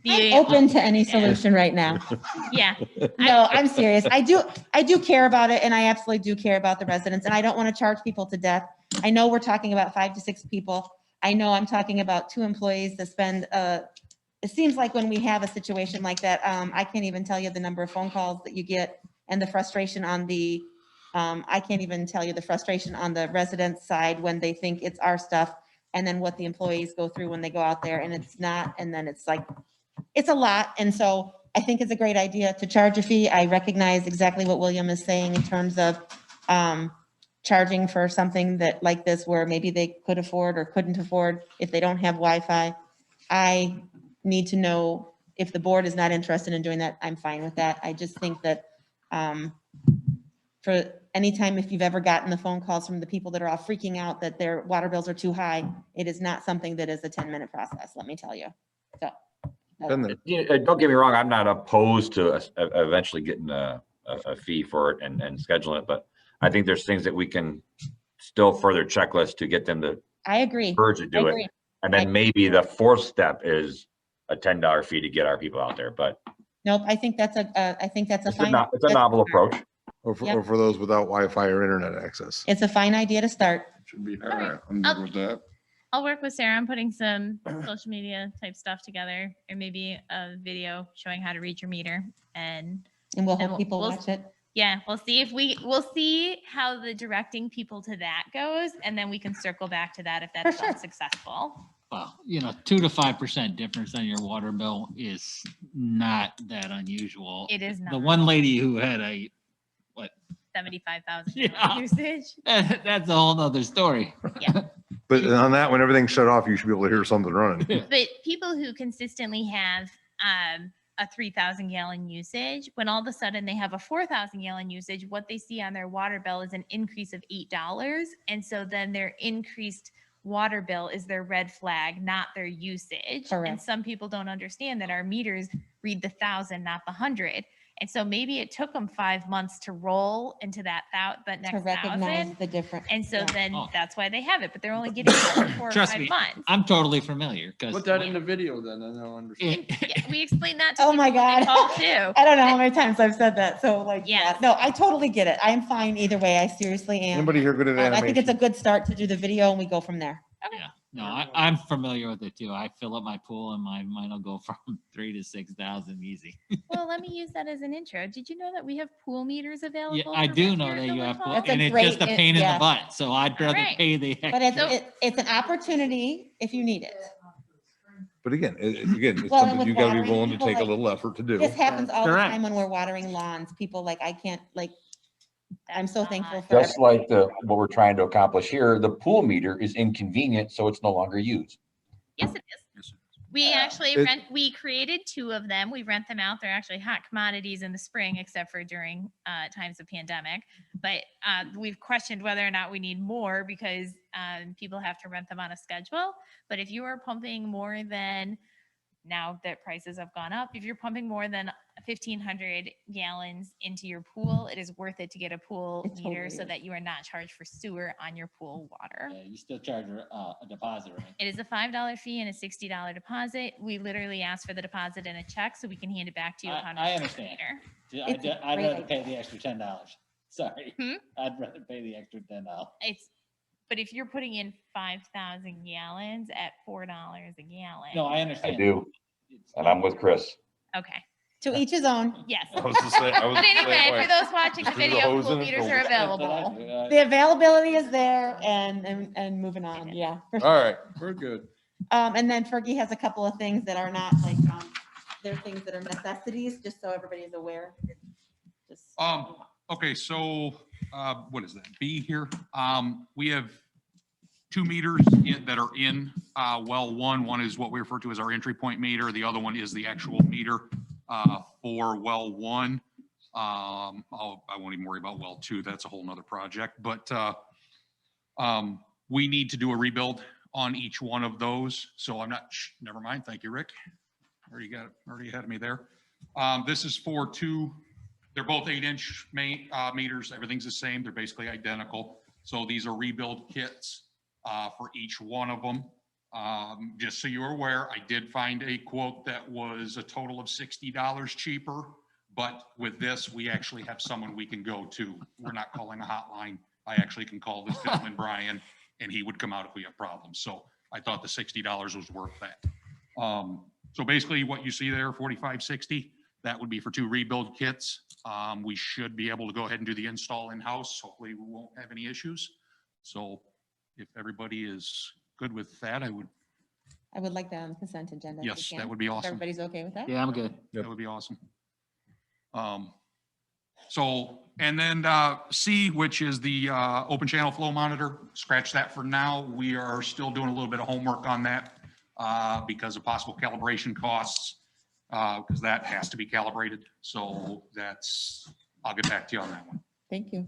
I'm open to any solution right now. Yeah. No, I'm serious. I do care about it, and I absolutely do care about the residents, and I don't want to charge people to death. I know we're talking about 5 to 6 people. I know I'm talking about 2 employees that spend, it seems like when we have a situation like that, I can't even tell you the number of phone calls that you get and the frustration on the, I can't even tell you the frustration on the residents' side when they think it's our stuff, and then what the employees go through when they go out there and it's not, and then it's like, it's a lot. And so I think it's a great idea to charge a fee. I recognize exactly what William is saying in terms of charging for something that like this, where maybe they could afford or couldn't afford if they don't have Wi-Fi. I need to know if the board is not interested in doing that. I'm fine with that. I just think that for anytime, if you've ever gotten the phone calls from the people that are all freaking out that their water bills are too high, it is not something that is a 10-minute process, let me tell you. So. And then, Don't get me wrong, I'm not opposed to eventually getting a fee for it and scheduling it, but I think there's things that we can still further checklist to get them to I agree. urge to do I it. agree. And then maybe the fourth step is a $10 fee to get our people out there, but Nope, I think that's a fine. it's a novel approach. or for, Yep. or for those without Wi-Fi or internet access. It's a fine idea to start. Should be, right, I'm good with that. I'll work with Sarah on putting some social media type stuff together, or maybe a video showing how to read your meter, and And we'll And hope people we'll- watch it. yeah, we'll see how the directing people to that goes, and then we can circle back to that if that's sure. unsuccessful. Well, 2 to 5% difference on your water bill is not that unusual. It is The not one lady who had a, 75,000 Yeah. usage. that's a whole nother story. But on that, when everything's shut off, you should be able to hear something running. But people who consistently have a 3,000 gallon usage, when all of a sudden they have a 4,000 gallon usage, what they see on their water bill is an increase of $8. And so then their increased water bill is their red flag, not their usage. And Correct. some people don't understand that our meters read the 1,000, not the 100. And so maybe it took them 5 months to roll into that To next recognize 1,000. the difference. And so Yeah. then Oh. that's why they have it, but they're only getting it for 4 or Trust 5 me, months. I'm totally familiar because Put that in the video then, and they'll understand. Yeah, we explained that to Oh my people when they God. call too. I don't know how many times I've said that. So like, yeah, Yes. no, I totally get it. I'm fine either way. I seriously am. Anybody here good at I think it's animation? a good start to do the video and we go from there. Yeah, no, I'm familiar with it too. I fill up my pool and mine will go from 3,000 to 6,000 easy. Well, let me use that as an intro. Did you know that we have pool meters available? Yeah, I for do rent know here at that you Village have, Hall? That's a and it's great- just a pain in yeah. the butt. So I'd rather Alright. pay the. But it's, extra. it's an opportunity if you need it. But again, it's Well, something with you gotta be watering, willing to people take a like- little effort to do. This happens all the Correct. time when we're watering lawns. People like, I can't like, I'm so thankful for. Just like what we're trying to accomplish here, the pool meter is inconvenient, so it's no longer used. Yes, it is. We actually It- we created 2 of them. We rent them out. They're actually hot commodities in the spring, except for during times of pandemic. But we've questioned whether or not we need more because people have to rent them on a schedule. But if you are pumping more than, now that prices have gone up, if you're pumping more than 1,500 gallons into your pool, it is worth it to get a pool It meter totally so is. that you are not charged for sewer on your pool water. Yeah, you still charge a deposit, right? It is a $5 fee and a $60 deposit. We literally ask for the deposit and a check so we can hand it back to you upon I receipt understand. later. I'd It's a I'd great rather pay the extra $10. Sorry. Hmm? I'd rather pay the extra $10. But if you're putting in 5,000 gallons at $4 a gallon. No, I I understand. do, and I'm with Chris. Okay, To each his own. yes. I was the same- I was But the same anyway, way. for those watching the Just do the video, hose pool in and meters fill are it. That's what I available. do. I- The availability is there and moving on. Yeah. All right. We're good. And then Fergie has a couple of things that are not like, they're things that are necessities, just so everybody's aware. Just- Okay, so, what is that, B here? We have 2 meters that are in, well, one is what we refer to as our entry point meter. The other one is the actual meter, for well 1. I won't even worry about well 2. That's a whole nother project, but, we need to do a rebuild on each one of those. So I'm not, never mind. Thank you, Rick. Already had me there. This is for 2, they're both 8-inch meters. Everything's the same. They're basically identical. So these are rebuild kits for each one of them. Just so you're aware, I did find a quote that was a total of $60 cheaper. But with this, we actually have someone we can go to. We're not calling a hotline. I actually can call this gentleman, Brian, and he would come out if we have problems. So I thought the $60 was worth that. So basically what you see there, 4560, that would be for 2 rebuild kits. We should be able to go ahead and do the install in-house. Hopefully we won't have any issues. So if everybody is good with that, I would, I would like that on the consent agenda. if we yes, that can. would be If awesome. Everybody's okay with that? Yeah, I'm good. That would be awesome. So, and then C, which is the open channel flow monitor, scratch that for now. We are still doing a little bit of homework on that because of possible calibration costs, because that has to be calibrated. So that's, I'll get back to you on that one. Thank you.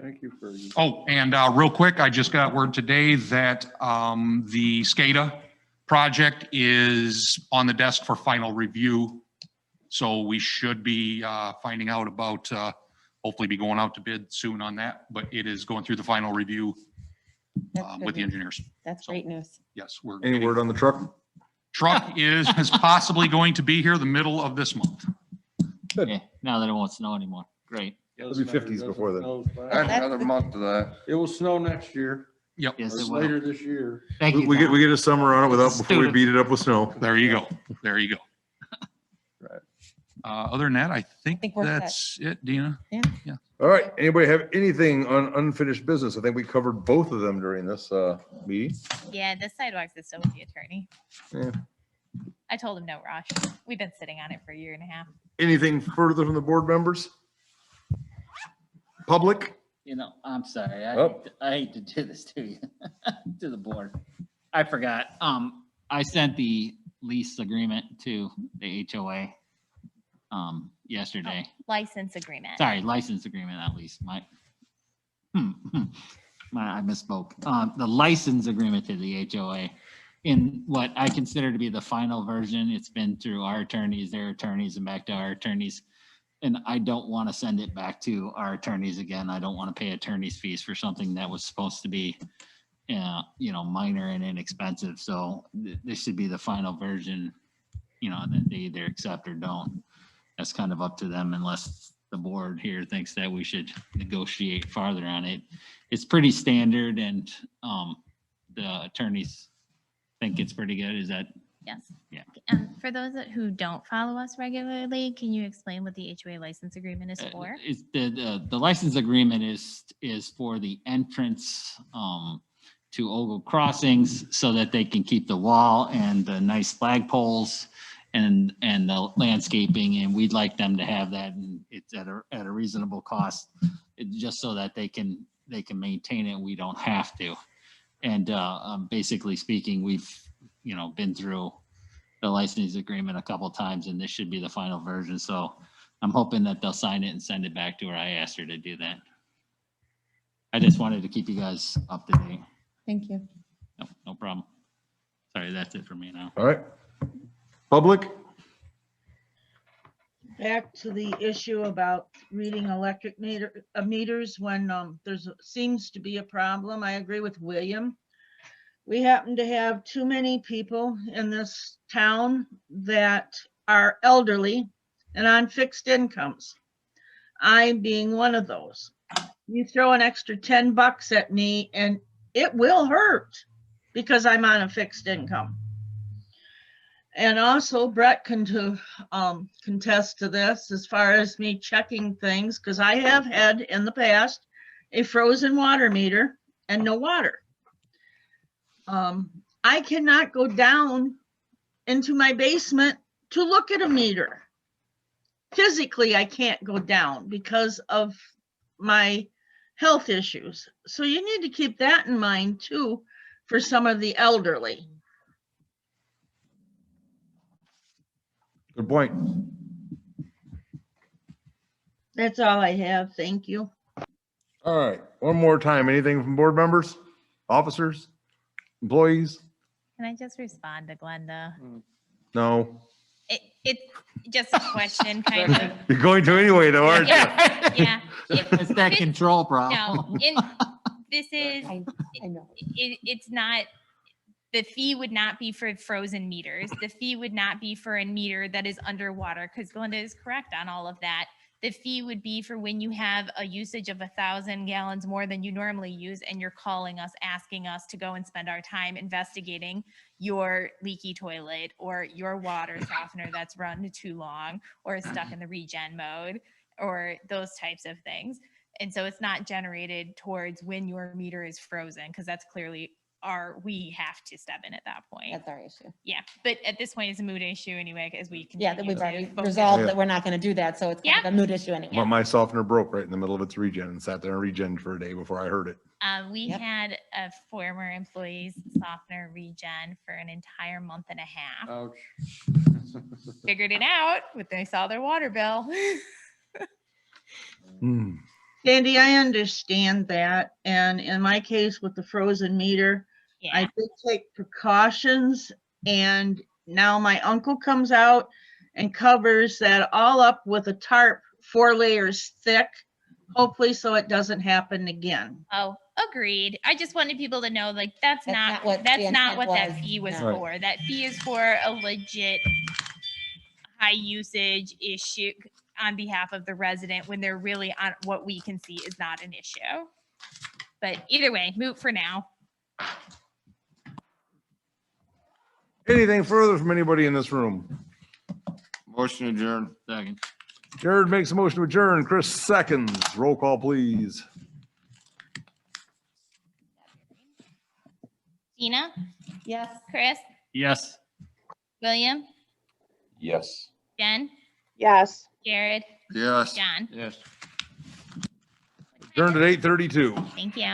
Thank you, Fergie. Oh, and real quick, I just got word today that the SCADA project is on the desk for final review. So we should be finding out about, hopefully be going out to bid soon on that, but it is going through the final review That's good with the news. engineers. That's great news. Yes, we're. Any word on the truck? Truck is possibly going to be here the middle of this month. Yeah, now that it won't snow anymore. Great. It'll be 50s before then. Add another month to that. It will snow next year. Yep. Yes, Or it will. later this year. Thank you. We get, Tom. we get a summer on it without, before we Student. beat it up with snow. There you go. There you go. Right. Other than that, I think think we're set. that's it, Dina. All right. Anybody have anything on unfinished business? I think we covered both of them during this meeting. Yeah, the sidewalks is still with the attorney. Yeah. I told him no rush. We've been sitting on it for a year and a half. Anything further from the board members? Public? You know, I'm sorry. Oh. I hate to do this to you, to the board. I forgot. I sent the lease agreement to the HOA yesterday. License agreement. Sorry, license agreement, not lease. I misspoke. The license agreement to the HOA in what I consider to be the final version. It's been through our attorneys, their attorneys, and back to our attorneys. And I don't want to send it back to our attorneys again. I don't want to pay attorney's fees for something that was supposed to be, minor and inexpensive. So this should be the final version, that they either accept or don't. That's kind of up to them unless the board here thinks that we should negotiate farther on it. It's pretty standard and the attorneys think it's pretty good. Is that? Yes. Yeah. For those who don't follow us regularly, can you explain what the HOA license agreement is for? Is the license agreement is for the entrance to Ogle Crossings so that they can keep the wall and the nice flagpoles and the landscaping, and we'd like them to have that, and it's at a reasonable cost, just so that they can maintain it. We don't have to. And basically speaking, we've been through the licensing agreement a couple times, and this should be the final version. So I'm hoping that they'll sign it and send it back to her. I asked her to do that. I just wanted to keep you guys up to date. Thank you. No problem. Sorry, that's it for me now. All right. Public? Back to the issue about reading electric meters when seems to be a problem. I agree with William. We happen to have too many people in this town that are elderly and on fixed incomes. I being one of those. You throw an extra $10 at me and it will hurt because I'm on a fixed income. And also Brett can contest to this as far as me checking things, because I have had in the past a frozen water meter and no water. I cannot go down into my basement to look at a meter. Physically, I can't go down because of my health issues. So you need to keep that in mind too for some of the elderly. Good point. That's all I have. Thank you. All right. One more time. Anything from board members, officers, employees? Can I just respond to Glenda? No. It's just a question, kind of. You're going to anyway, though, aren't you? Yeah. It's that control problem. No, this is, I know. it's not, the fee would not be for frozen meters. The fee would not be for a meter that is underwater, because Glenda is correct on all of that. The fee would be for when you have a usage of 1,000 gallons more than you normally use, and you're calling us, asking us to go and spend our time investigating your leaky toilet or your water softener that's run too long or is stuck in the regen mode or those types of things. And so it's not generated towards when your meter is frozen, because that's clearly we have to step in at that point. That's our issue. Yeah, but at this point it's a mood issue anyway, because we can. Yeah, that we've already resolved that we're not going to do that. So it's kind of a moot issue anyway. Well, my softener broke right in the middle of its regen and sat there and regen for a day before I heard it. We had a former employee's softener regen for an entire month and a half. Ouch. Figured it out when they saw their water bill. Hmm. Sandy, I understand that. And in my case with the frozen meter, I Yeah, did take precautions, and now my uncle comes out and covers that all up with a tarp 4 layers thick, hopefully so it doesn't happen again. oh, agreed. I just wanted people to know, like, that's That's not, not what the that's not intent what that was. fee was No. Right. for. That fee is for a legit high usage issue on behalf of the resident when they're really on what we can see is not an issue. But either way, moot for now. Anything further from anybody in this room? Motion adjourned. Second. Jared makes a motion to adjourn. Chris seconds. Roll call, please. Tina, Yes. Chris, Yes. William, Yes. Jen, Yes. Jared, Yes. John. Yes. Adjourned at 8:32. Thank you.